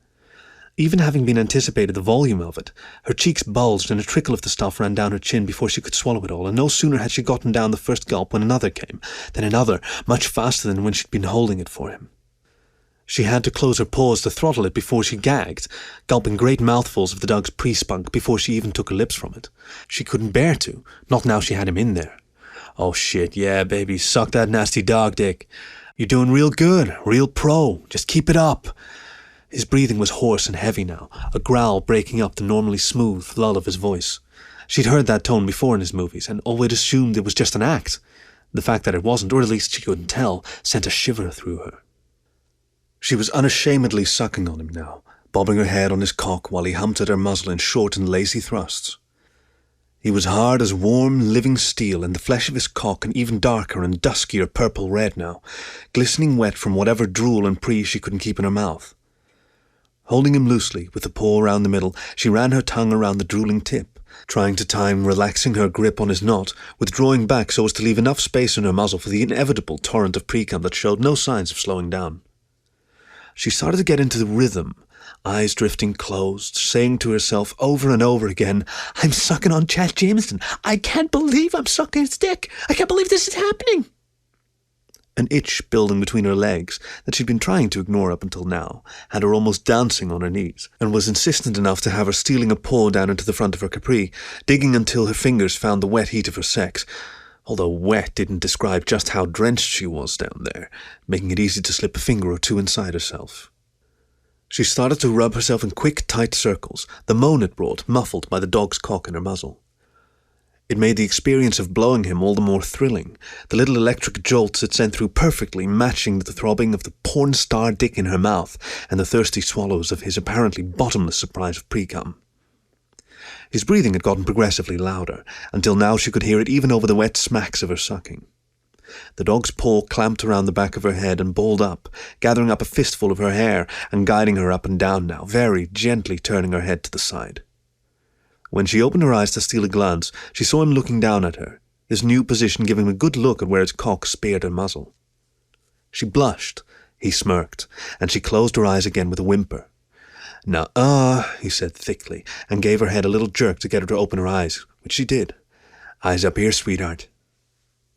Even having been anticipated the volume of it, her cheeks bulged and a trickle of the stuff ran down her chin before she could swallow it all, and no sooner had she gotten down the first gulp when another came, then another, much faster than when she'd been holding it for him. She had to close her paws to throttle it before she gagged, gulping great mouthfuls of the dog's pre-spunk before she even took her lips from it. She couldn't bear to, not now she had him in there. "Oh shit, yeah, baby, suck that nasty dog dick. You're doing real good, real pro, just keep it up." His breathing was hoarse and heavy now, a growl breaking up the normally smooth lull of his voice. She'd heard that tone before in his movies, and always assumed it was just an act. The fact that it wasn't, or at least she couldn't tell, sent a shiver through her. She was unashamedly sucking on him now, bobbing her head on his cock while he humped at her muzzle in short and lazy thrusts. He was hard as warm, living steel, and the flesh of his cock an even darker and duskier purple-red now, glistening wet from whatever drool and pee she couldn't keep in her mouth. Holding him loosely, with the paw around the middle, she ran her tongue around the drooling tip, trying to time relaxing her grip on his knot, withdrawing back so as to leave enough space in her muzzle for the inevitable torrent of pre-cum that showed no signs of slowing down. She started to get into the rhythm, eyes drifting closed, saying to herself over and over again, "I'm sucking on Chad Jameson. I can't believe I'm sucking his dick. I can't believe this is happening." An itch building between her legs that she'd been trying to ignore up until now had her almost dancing on her knees, and was insistent enough to have her stealing a paw down into the front of her capri, digging until her fingers found the wet heat of her sex, although wet didn't describe just how drenched she was down there, making it easy to slip a finger or two inside herself. She started to rub herself in quick, tight circles, the moan it brought muffled by the dog's cock in her muzzle. It made the experience of blowing him all the more thrilling, the little electric jolts it sent through perfectly matching the throbbing of the porn star dick in her mouth and the thirsty swallows of his apparently bottomless surprise of pre-cum. His breathing had gotten progressively louder, until now she could hear it even over the wet smacks of her sucking. The dog's paw clamped around the back of her head and balled up, gathering up a fistful of her hair and guiding her up and down now, very gently turning her head to the side. When she opened her eyes to steal a glance, she saw him looking down at her, his new position giving a good look at where his cock speared her muzzle. She blushed, he smirked, and she closed her eyes again with a whimper. "Nuh-uh," he said thickly, and gave her head a little jerk to get her to open her eyes, which she did. "Eyes up here, sweetheart."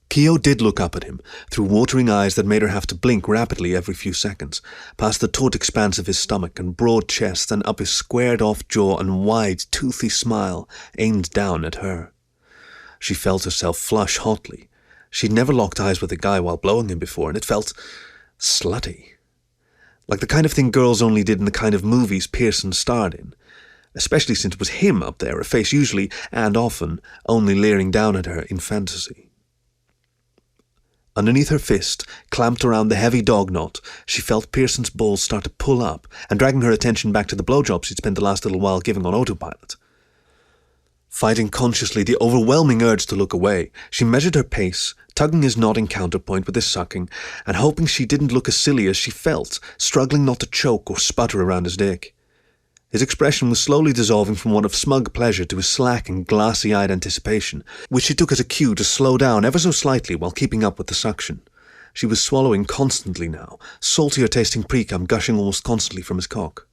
Keo did look up at him, through watering eyes that made her have to blink rapidly every few seconds, past the taut expanse of his stomach and broad chest and up his squared-off jaw and wide, toothy smile aimed down at her. She felt herself flush hotly. She'd never locked eyes with a guy while blowing him before, and it felt slutty. Like the kind of thing girls only did in the kind of movies Pearson starred in, especially since it was him up there, a face usually, and often, only leering down at her in fantasy. Underneath her fist, clamped around the heavy dog knot, she felt Pearson's balls start to pull up, and dragging her attention back to the blowjob she'd spent the last little while giving on autopilot. Fighting consciously the overwhelming urge to look away, she measured her pace, tugging his nodding counterpoint with his sucking, and hoping she didn't look as silly as she felt, struggling not to choke or sputter around his dick. His expression was slowly dissolving from one of smug pleasure to a slack and glassy-eyed anticipation, which she took as a cue to slow down ever so slightly while keeping up with the suction. She was swallowing constantly now, saltier-tasting pre-cum gushing almost constantly from his cock.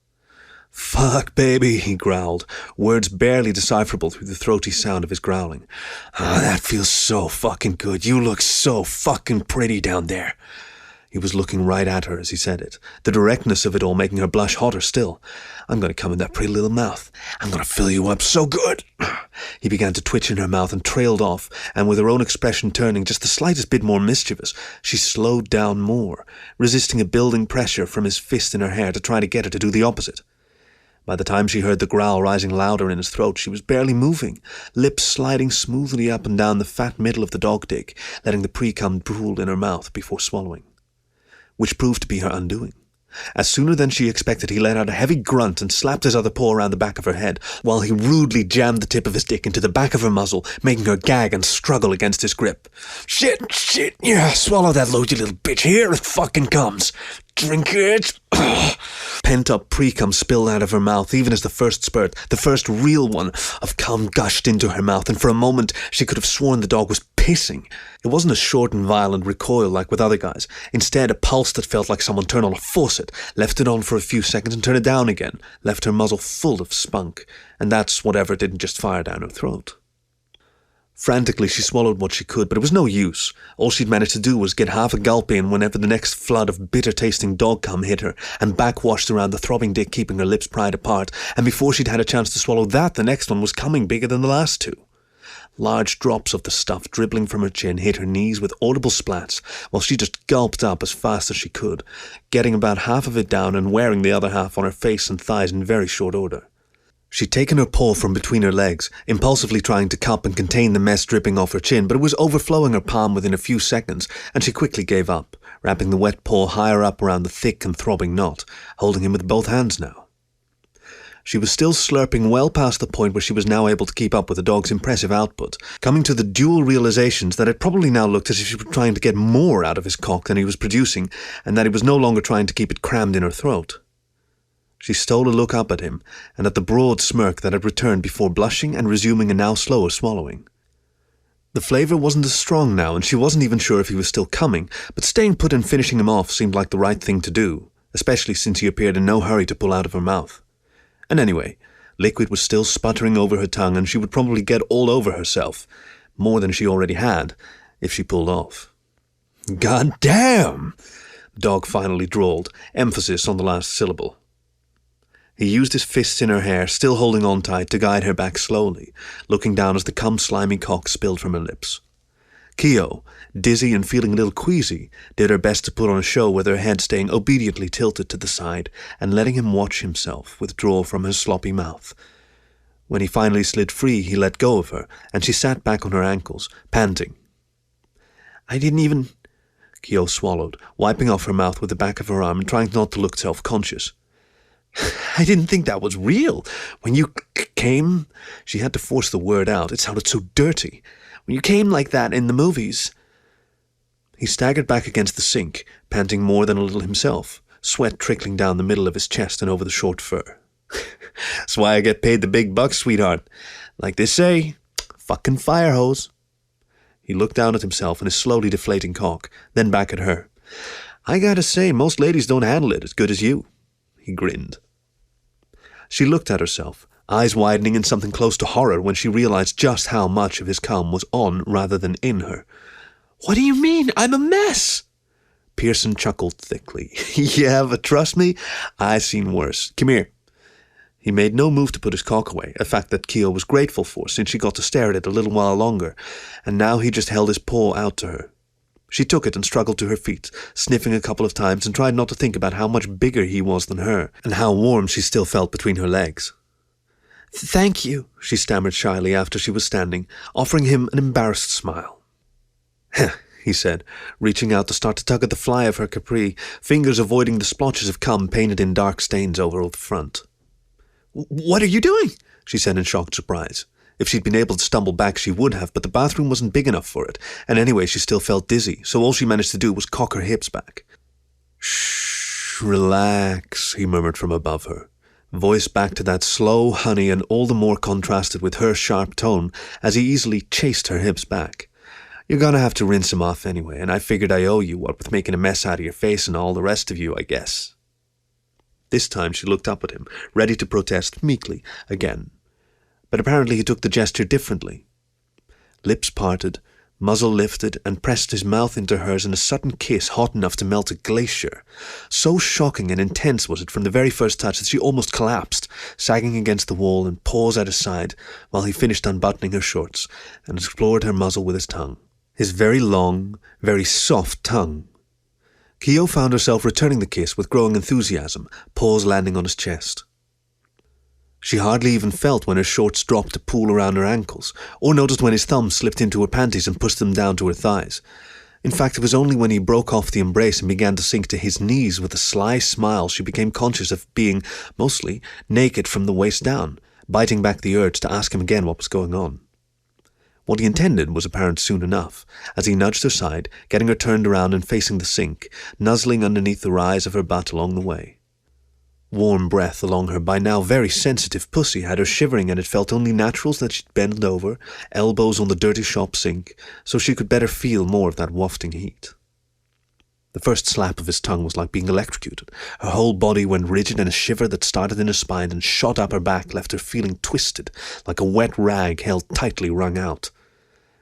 "Fuck, baby," he growled, words barely decipherable through the throaty sound of his growling. "Ah, that feels so fucking good. You look so fucking pretty down there." He was looking right at her as he said it, the directness of it all making her blush hotter still. "I'm going to come in that pretty little mouth. I'm going to fill you up so good." He began to twitch in her mouth and trailed off, and with her own expression turning just the slightest bit more mischievous, she slowed down more, resisting a building pressure from his fist in her hair to try to get her to do the opposite. By the time she heard the growl rising louder in his throat, she was barely moving, lips sliding smoothly up and down the fat middle of the dog dick, letting the pre-cum drool in her mouth before swallowing. Which proved to be her undoing. As sooner than she expected, he let out a heavy grunt and slapped his other paw around the back of her head, while he rudely jammed the tip of his dick into the back of her muzzle, making her gag and struggle against his grip. Shit, yeah, swallow that load, you little bitch. Here it fucking comes. Drink it. Pent-up pre-cum spilled out of her mouth, even as the first spurt, the first real one, of cum gushed into her mouth, and for a moment she could have sworn the dog was hissing. It wasn't a short and violent recoil like with other guys. Instead, a pulse that felt like someone turned on a faucet, left it on for a few seconds and turned it down again, left her muzzle full of spunk, and that's whatever didn't just fire down her throat. Frantically, she swallowed what she could, but it was no use. All she'd managed to do was get half a gulp in whenever the next flood of bitter-tasting dog cum hit her, and backwashed around the throbbing dick, keeping her lips pried apart, and before she'd had a chance to swallow that, the next one was coming bigger than the last two. Large drops of the stuff dribbling from her chin hit her knees with audible splats, while she just gulped up as fast as she could, getting about half of it down and wearing the other half on her face and thighs in very short order. She'd taken her paw from between her legs, impulsively trying to cup and contain the mess dripping off her chin, but it was overflowing her palm within a few seconds, and she quickly gave up, wrapping the wet paw higher up around the thick and throbbing knot, holding him with both hands now. She was still slurping well past the point where she was now able to keep up with the dog's impressive output, coming to the dual realizations that it probably now looked as if she was trying to get more out of his cock than he was producing, and that he was no longer trying to keep it crammed in her throat. She stole a look up at him, and at the broad smirk that had returned before blushing and resuming a now slower swallowing. The flavour wasn't as strong now, and she wasn't even sure if he was still coming, but staying put and finishing him off seemed like the right thing to do, especially since he appeared in no hurry to pull out of her mouth. And anyway, liquid was still sputtering over her tongue, and she would probably get all over herself, more than she already had, if she pulled off. "God damn!" the dog finally drawled, emphasis on the last syllable. He used his fists in her hair, still holding on tight, to guide her back slowly, looking down as the cum-slimy cock spilled from her lips. Keo, dizzy and feeling a little queasy, did her best to put on a show with her head staying obediently tilted to the side and letting him watch himself withdraw from her sloppy mouth. When he finally slid free, he let go of her, and she sat back on her ankles, panting. "I didn't even—" Keo swallowed, wiping off her mouth with the back of her arm and trying not to look self-conscious. "I didn't think that was real. When you came—" She had to force the word out. It sounded so dirty. "When you came like that in the movies." He staggered back against the sink, panting more than a little himself, sweat trickling down the middle of his chest and over the short fur. "That's why I get paid the big bucks, sweetheart. Like they say, fucking fire hose." He looked down at himself and his slowly deflating cock, then back at her. "I gotta say, most ladies don't handle it as good as you." He grinned. She looked at herself, eyes widening in something close to horror when she realized just how much of his cum was on rather than in her. "What do you mean? I'm a mess!" Pearson chuckled thickly. "Yeah, but trust me, I've seen worse. Come here." He made no move to put his cock away, a fact that Keo was grateful for since she got to stare at it a little while longer, and now he just held his paw out to her. She took it and struggled to her feet, sniffing a couple of times and tried not to think about how much bigger he was than her, and how warm she still felt between her legs. "Thank you," she stammered shyly after she was standing, offering him an embarrassed smile. "Heh," he said, reaching out to start to tug at the fly of her capri, fingers avoiding the splotches of cum painted in dark stains over the front. "What are you doing?" she said in shocked surprise. If she'd been able to stumble back, she would have, but the bathroom wasn't big enough for it, and anyway she still felt dizzy, so all she managed to do was cock her hips back. "Shh, relax," he murmured from above her, voice back to that slow honey and all the more contrasted with her sharp tone as he easily chased her hips back. "You're gonna have to rinse him off anyway, and I figured I owe you, what with making a mess out of your face and all the rest of you, I guess." This time she looked up at him, ready to protest meekly again. But apparently he took the gesture differently. Lips parted, muzzle lifted, and pressed his mouth into hers in a sudden kiss hot enough to melt a glacier. So shocking and intense was it from the very first touch that she almost collapsed, sagging against the wall and paws at his side, while he finished unbuttoning her shorts and explored her muzzle with his tongue. His very long, very soft tongue. Keo found herself returning the kiss with growing enthusiasm, paws landing on his chest. She hardly even felt when her shorts dropped to pool around her ankles, or noticed when his thumbs slipped into her panties and pushed them down to her thighs. In fact, it was only when he broke off the embrace and began to sink to his knees with a sly smile she became conscious of being, mostly, naked from the waist down, biting back the urge to ask him again what was going on. What he intended was apparent soon enough, as he nudged her side, getting her turned around and facing the sink, nuzzling underneath the rise of her butt along the way. Warm breath along her by now very sensitive pussy had her shivering, and it felt only natural that she'd bend over, elbows on the dirty shop sink, so she could better feel more of that wafting heat. The first slap of his tongue was like being electrocuted. Her whole body went rigid, and a shiver that started in her spine and shot up her back left her feeling twisted, like a wet rag held tightly wrung out.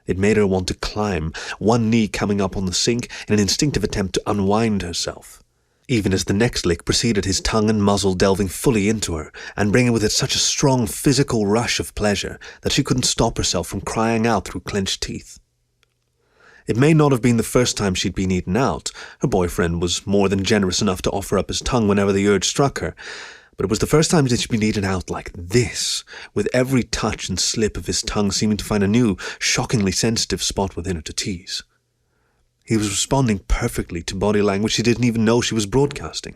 It made her want to climb, one knee coming up on the sink in an instinctive attempt to unwind herself. Even as the next lick preceded, his tongue and muzzle delving fully into her, and bringing with it such a strong physical rush of pleasure that she couldn't stop herself from crying out through clenched teeth. It may not have been the first time she'd been eaten out. Her boyfriend was more than generous enough to offer up his tongue whenever the urge struck her, but it was the first time that she'd been eaten out like this, with every touch and slip of his tongue seeming to find a new, shockingly sensitive spot within her to tease. He was responding perfectly to body language she didn't even know she was broadcasting.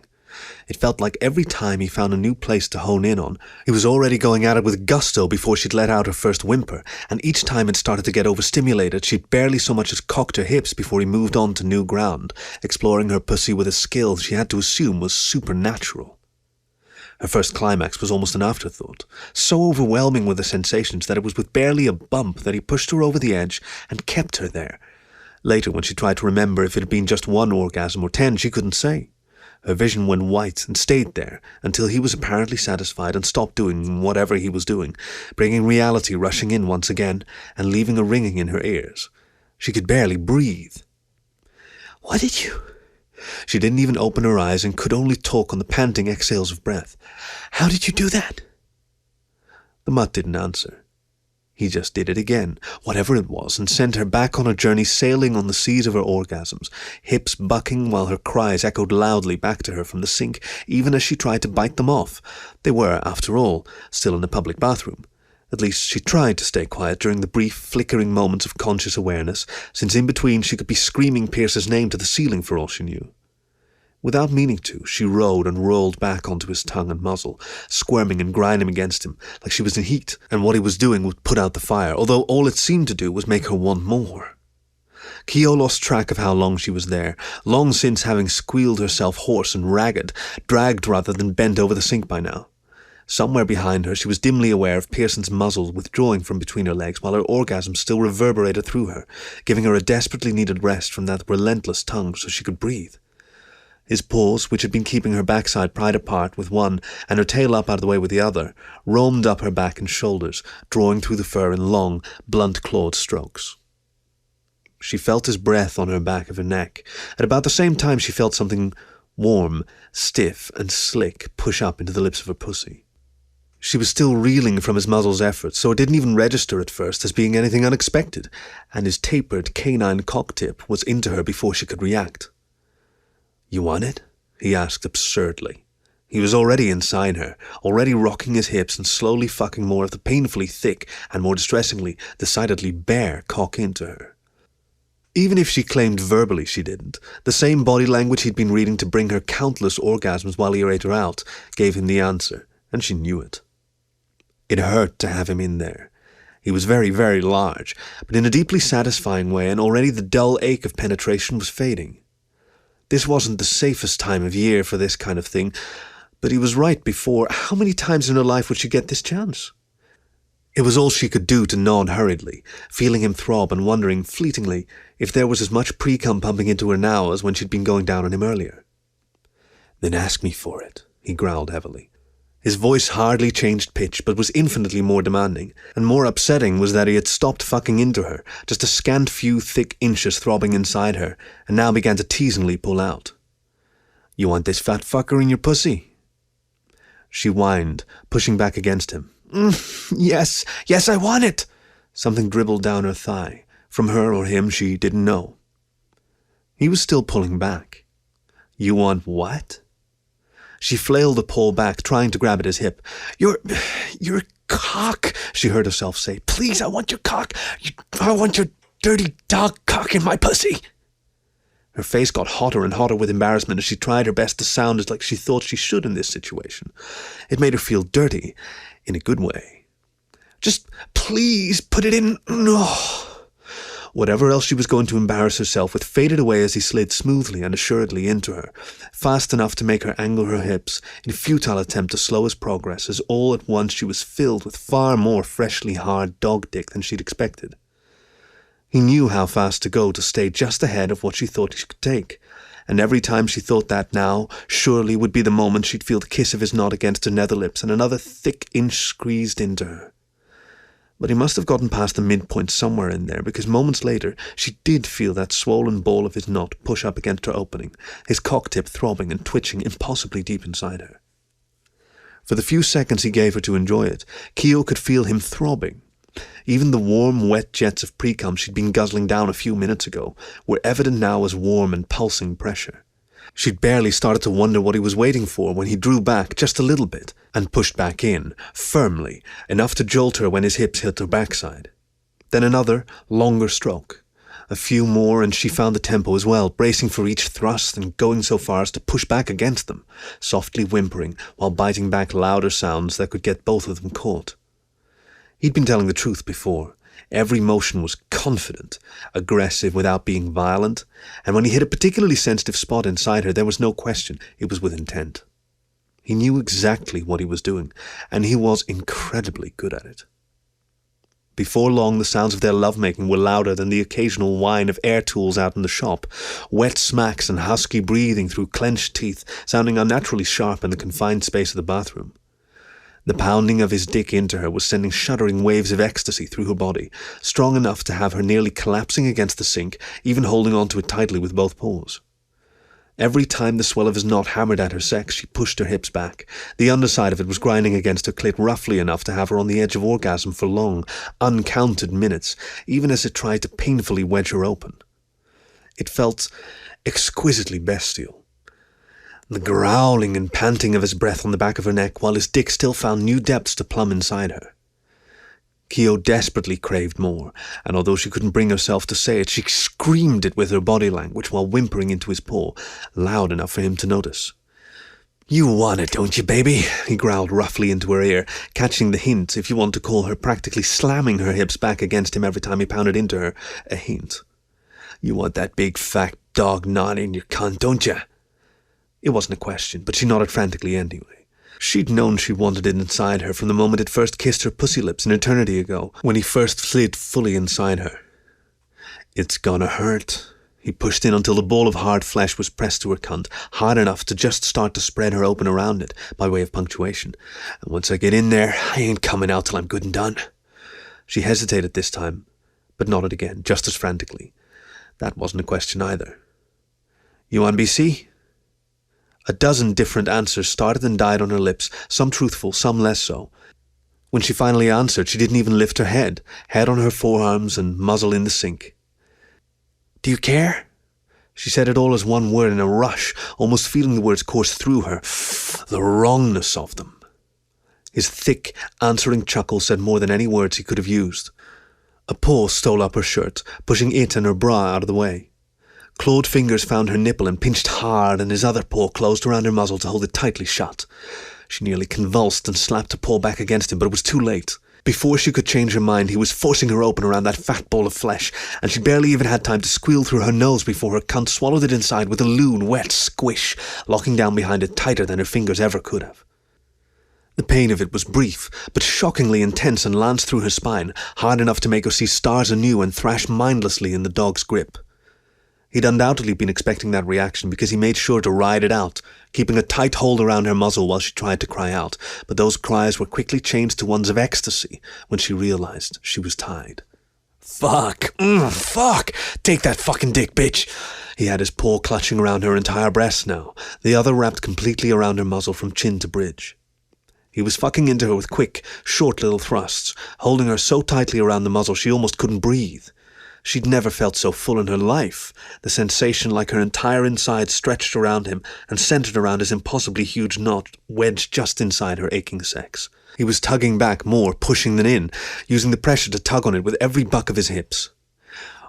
It felt like every time he found a new place to hone in on, he was already going at it with gusto before she'd let out her first whimper, and each time it started to get overstimulated, she'd barely so much as cocked her hips before he moved on to new ground, exploring her pussy with a skill she had to assume was supernatural. Her first climax was almost an afterthought, so overwhelming with the sensations that it was with barely a bump that he pushed her over the edge and kept her there. Later, when she tried to remember if it had been just one orgasm or 10, she couldn't say. Her vision went white and stayed there until he was apparently satisfied and stopped doing whatever he was doing, bringing reality rushing in once again and leaving a ringing in her ears. She could barely breathe. "What did you—" She didn't even open her eyes and could only talk on the panting exhales of breath. "How did you do that?" The mutt didn't answer. He just did it again, whatever it was, and sent her back on a journey sailing on the seas of her orgasms, hips bucking while her cries echoed loudly back to her from the sink, even as she tried to bite them off. They were, after all, still in a public bathroom. At least she tried to stay quiet during the brief, flickering moments of conscious awareness, since in between she could be screaming Pierce's name to the ceiling for all she knew. Without meaning to, she rode and rolled back onto his tongue and muzzle, squirming and grinding against him, like she was in heat, and what he was doing would put out the fire, although all it seemed to do was make her want more. Kyo lost track of how long she was there, long since having squealed herself hoarse and ragged, dragged rather than bent over the sink by now. Somewhere behind her, she was dimly aware of Pearson's muzzle withdrawing from between her legs while her orgasm still reverberated through her, giving her a desperately needed rest from that relentless tongue so she could breathe. His paws, which had been keeping her backside pried apart with one and her tail up out of the way with the other, roamed up her back and shoulders, drawing through the fur in long, blunt-clawed strokes. She felt his breath on her back of her neck. At about the same time she felt something warm, stiff, and slick push up into the lips of her pussy. She was still reeling from his muzzle's efforts, so it didn't even register at first as being anything unexpected, and his tapered canine cock-tip was into her before she could react. "You want it?" he asked absurdly. He was already inside her, already rocking his hips and slowly fucking more of the painfully thick and, more distressingly, decidedly bare cock into her. Even if she claimed verbally she didn't, the same body language he'd been reading to bring her countless orgasms while he ate her out gave him the answer, and she knew it. It hurt to have him in there. He was very, very large, but in a deeply satisfying way, and already the dull ache of penetration was fading. This wasn't the safest time of year for this kind of thing, but he was right before. How many times in her life would she get this chance? It was all she could do to nod hurriedly, feeling him throb and wondering, fleetingly, if there was as much pre-cum pumping into her now as when she'd been going down on him earlier. "Then ask me for it," he growled heavily. His voice hardly changed pitch, but was infinitely more demanding, and more upsetting was that he had stopped fucking into her, just a scant few thick inches throbbing inside her, and now began to teasingly pull out. "You want this fat fucker in your pussy?" She whined, pushing back against him. Yes, I want it!" Something dribbled down her thigh. From her or him, she didn't know. He was still pulling back. "You want what?" She flailed the pole back, trying to grab at his hip. Your cock," she heard herself say. "Please, I want your cock. I want your dirty dog cock in my pussy." Her face got hotter and hotter with embarrassment as she tried her best to sound as like she thought she should in this situation. It made her feel dirty, in a good way. "Just please put it in. No. Whatever else she was going to embarrass herself with faded away as he slid smoothly and assuredly into her, fast enough to make her angle her hips in a futile attempt to slow his progress, as all at once she was filled with far more freshly hard dog dick than she'd expected. He knew how fast to go to stay just ahead of what she thought she could take, and every time she thought that now surely would be the moment she'd feel the kiss of his knot against her nether lips and another thick inch squeezed into her. But he must have gotten past the midpoint somewhere in there, because moments later she did feel that swollen ball of his knot push up against her opening, his cock tip throbbing and twitching impossibly deep inside her. For the few seconds he gave her to enjoy it, Keo could feel him throbbing. Even the warm, wet jets of pre-cum she'd been guzzling down a few minutes ago were evident now as warm and pulsing pressure. She'd barely started to wonder what he was waiting for when he drew back just a little bit and pushed back in, firmly, enough to jolt her when his hips hit her backside. Then another, longer stroke. A few more and she found the tempo as well, bracing for each thrust and going so far as to push back against them, softly whimpering while biting back louder sounds that could get both of them caught. He'd been telling the truth before. Every motion was confident, aggressive without being violent, and when he hit a particularly sensitive spot inside her, there was no question it was with intent. He knew exactly what he was doing, and he was incredibly good at it. Before long, the sounds of their lovemaking were louder than the occasional whine of air tools out in the shop, wet smacks and husky breathing through clenched teeth, sounding unnaturally sharp in the confined space of the bathroom. The pounding of his dick into her was sending shuddering waves of ecstasy through her body, strong enough to have her nearly collapsing against the sink, even holding onto it tightly with both paws. Every time the swell of his knot hammered at her sex, she pushed her hips back. The underside of it was grinding against her clit roughly enough to have her on the edge of orgasm for long, uncounted minutes, even as it tried to painfully wedge her open. It felt exquisitely bestial. The growling and panting of his breath on the back of her neck, while his dick still found new depths to plumb inside her. Keo desperately craved more, and although she couldn't bring herself to say it, she screamed it with her body language while whimpering into his paw, loud enough for him to notice. "You want it, don't you, baby?" he growled roughly into her ear, catching the hint, if you want to call her practically slamming her hips back against him every time he pounded into her, a hint. "You want that big fat dog knot in your cunt, don't you?" It wasn't a question, but she nodded frantically anyway. She'd known she wanted it inside her from the moment it first kissed her pussy lips an eternity ago, when he first slid fully inside her. "It's gonna hurt." He pushed in until the ball of hard flesh was pressed to her cunt, hard enough to just start to spread her open around it, by way of punctuation. "And once I get in there, I ain't coming out till I'm good and done." She hesitated this time, but nodded again, just as frantically. That wasn't a question either. "You on BC?" A dozen different answers started and died on her lips, some truthful, some less so. When she finally answered, she didn't even lift her head on her forearms and muzzle in the sink. "Do you care?" She said it all as one word in a rush, almost feeling the words course through her. The wrongness of them. His thick, answering chuckle said more than any words he could have used. A paw stole up her shirt, pushing it and her bra out of the way. Clawed fingers found her nipple and pinched hard, and his other paw closed around her muzzle to hold it tightly shut. She nearly convulsed and slapped her paw back against him, but it was too late. Before she could change her mind, he was forcing her open around that fat ball of flesh, and she barely even had time to squeal through her nose before her cunt swallowed it inside with a loon, wet squish, locking down behind it tighter than her fingers ever could have. The pain of it was brief, but shockingly intense, and lanced through her spine, hard enough to make her see stars anew and thrash mindlessly in the dog's grip. He'd undoubtedly been expecting that reaction because he made sure to ride it out, keeping a tight hold around her muzzle while she tried to cry out, but those cries were quickly changed to ones of ecstasy when she realized she was tied. "Fuck! Fuck! Take that fucking dick, bitch!" He had his paw clutching around her entire breast now, the other wrapped completely around her muzzle from chin to bridge. He was fucking into her with quick, short little thrusts, holding her so tightly around the muzzle she almost couldn't breathe. She'd never felt so full in her life, the sensation like her entire inside stretched around him and centered around his impossibly huge knot wedged just inside her aching sex. He was tugging back more, pushing than in, using the pressure to tug on it with every buck of his hips.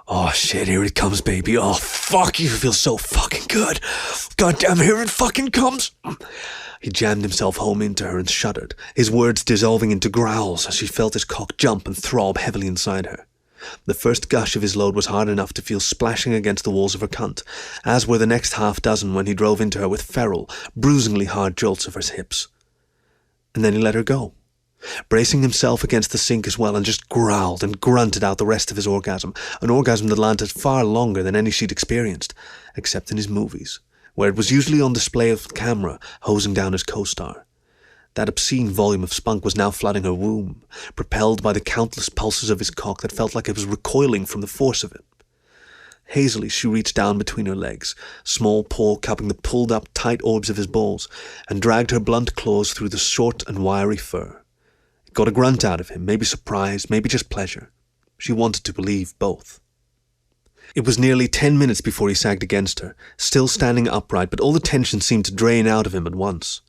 "Oh shit, here it comes, baby. Oh fuck, you feel so fucking good. Goddamn, here it fucking comes." He jammed himself home into her and shuddered, his words dissolving into growls as she felt his cock jump and throb heavily inside her. The first gush of his load was hard enough to feel splashing against the walls of her cunt, as were the next half dozen when he drove into her with feral, bruisingly hard jolts of her hips. And then he let her go, bracing himself against the sink as well, and just growled and grunted out the rest of his orgasm, an orgasm that lasted far longer than any she'd experienced, except in his movies, where it was usually on display of the camera, hosing down his co-star. That obscene volume of spunk was now flooding her womb, propelled by the countless pulses of his cock that felt like it was recoiling from the force of it. Hazily, she reached down between her legs, small paw cupping the pulled-up tight orbs of his balls, and dragged her blunt claws through the short and wiry fur. It got a grunt out of him, maybe surprise, maybe just pleasure. She wanted to believe both. It was nearly 10 minutes before he sagged against her, still standing upright, but all the tension seemed to drain out of him at once.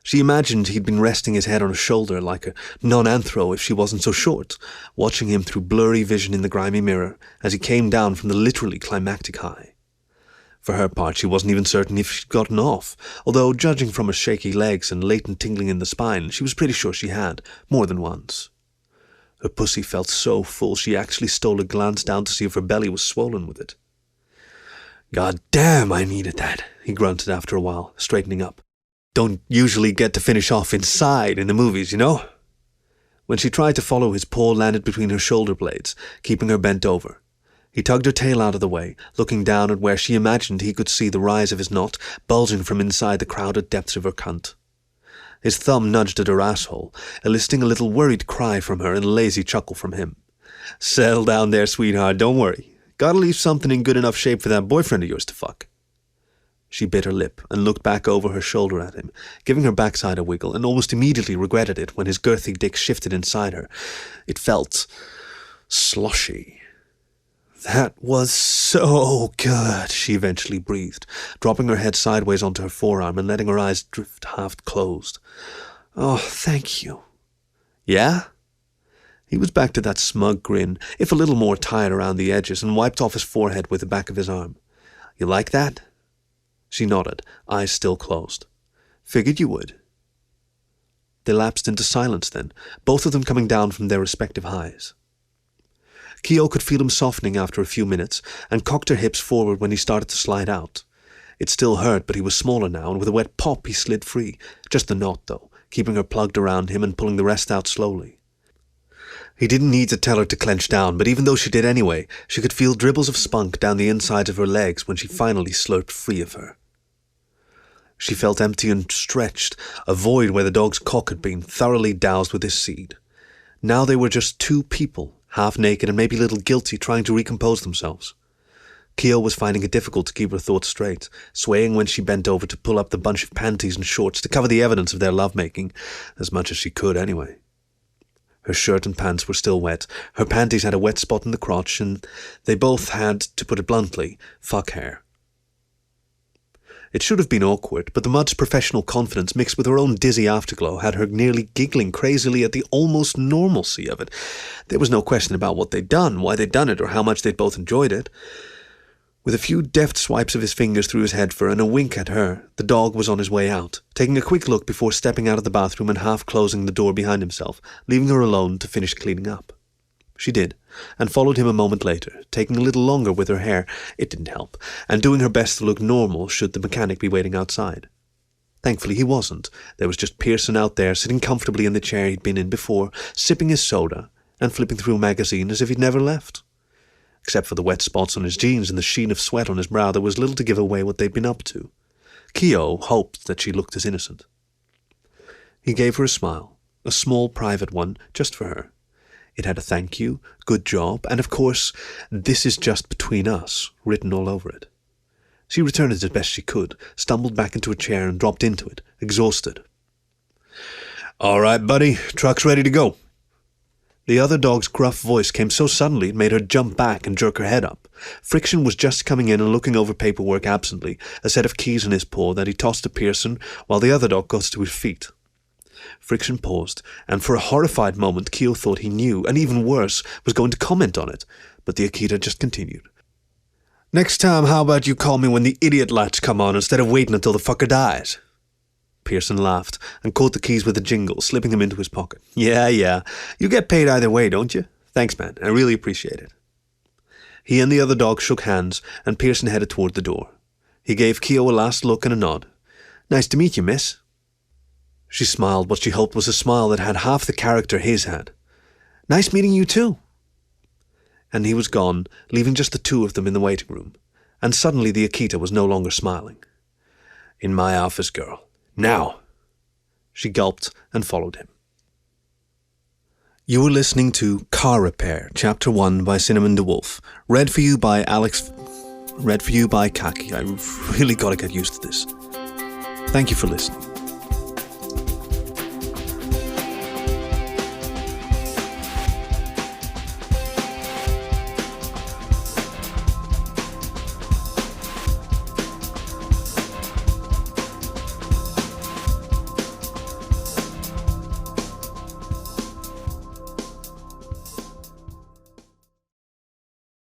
She imagined he'd been resting his head on her shoulder like a non-anthro if she wasn't so short, watching him through blurry vision in the grimy mirror as he came down from the literally climactic high. For her part, she wasn't even certain if she'd gotten off, although, judging from her shaky legs and latent tingling in the spine, she was pretty sure she had, more than once. Her pussy felt so full she actually stole a glance down to see if her belly was swollen with it. "God damn, I needed that," he grunted after a while, straightening up. "Don't usually get to finish off inside in the movies, you know?" When she tried to follow, his paw landed between her shoulder blades, keeping her bent over. He tugged her tail out of the way, looking down at where she imagined he could see the rise of his knot bulging from inside the crowded depths of her cunt. His thumb nudged at her asshole, eliciting a little worried cry from her and a lazy chuckle from him. "Settle down there, sweetheart, don't worry. Gotta leave something in good enough shape for that boyfriend of yours to fuck." She bit her lip and looked back over her shoulder at him, giving her backside a wiggle, and almost immediately regretted it when his girthy dick shifted inside her. It felt sloshy. "That was so good," she eventually breathed, dropping her head sideways onto her forearm and letting her eyes drift half closed. "Oh, thank you." "Yeah?" He was back to that smug grin, if a little more tired around the edges, and wiped off his forehead with the back of his arm. "You like that?" She nodded, eyes still closed. "Figured you would." They lapsed into silence then, both of them coming down from their respective highs. Keo could feel him softening after a few minutes, and cocked her hips forward when he started to slide out. It still hurt, but he was smaller now, and with a wet pop he slid free, just the knot though, keeping her plugged around him and pulling the rest out slowly. He didn't need to tell her to clench down, but even though she did anyway, she could feel dribbles of spunk down the insides of her legs when she finally slurped free of her. She felt empty and stretched, a void where the dog's cock had been, thoroughly doused with his seed. Now they were just two people, half naked and maybe a little guilty, trying to recompose themselves. Keo was finding it difficult to keep her thoughts straight, swaying when she bent over to pull up the bunch of panties and shorts to cover the evidence of their lovemaking, as much as she could anyway. Her shirt and pants were still wet, her panties had a wet spot in the crotch, and they both had, to put it bluntly, fuck hair. It should have been awkward, but the mud's professional confidence mixed with her own dizzy afterglow had her nearly giggling crazily at the almost normalcy of it. There was no question about what they'd done, why they'd done it, or how much they'd both enjoyed it. With a few deft swipes of his fingers through his head fur and a wink at her, the dog was on his way out, taking a quick look before stepping out of the bathroom and half closing the door behind himself, leaving her alone to finish cleaning up. She did, and followed him a moment later, taking a little longer with her hair, it didn't help, and doing her best to look normal should the mechanic be waiting outside. Thankfully he wasn't. There was just Pearson out there, sitting comfortably in the chair he'd been in before, sipping his soda, and flipping through a magazine as if he'd never left. Except for the wet spots on his jeans and the sheen of sweat on his brow, there was little to give away what they'd been up to. Keo hoped that she looked as innocent. He gave her a smile, a small private one, just for her. It had a thank you, good job, and of course, "This is just between us," written all over it. She returned it as best she could, stumbled back into a chair and dropped into it, exhausted. "All right, buddy, truck's ready to go." The other dog's gruff voice came so suddenly it made her jump back and jerk her head up. Friction was just coming in and looking over paperwork absently, a set of keys in his paw that he tossed to Pearson while the other dog got to his feet. Friction paused, and for a horrified moment Keo thought he knew, and even worse, was going to comment on it, but the Akita just continued. "Next time, how about you call me when the idiot lights come on instead of waiting until the fucker dies?" Pearson laughed and caught the keys with a jingle, slipping them into his pocket. Yeah, you get paid either way, don't you? Thanks, man, I really appreciate it." He and the other dog shook hands, and Pearson headed toward the door. He gave Keo a last look and a nod. "Nice to meet you, miss." She smiled what she hoped was a smile that had half the character his had. "Nice meeting you too." And he was gone, leaving just the two of them in the waiting room. And suddenly the Akita was no longer smiling. "In my office, girl. Now!" She gulped and followed him. You were listening to Car Repair, Chapter 1 by Cinnamon DeWolf. Read for you by Khaki. I really gotta get used to this. Thank you for listening.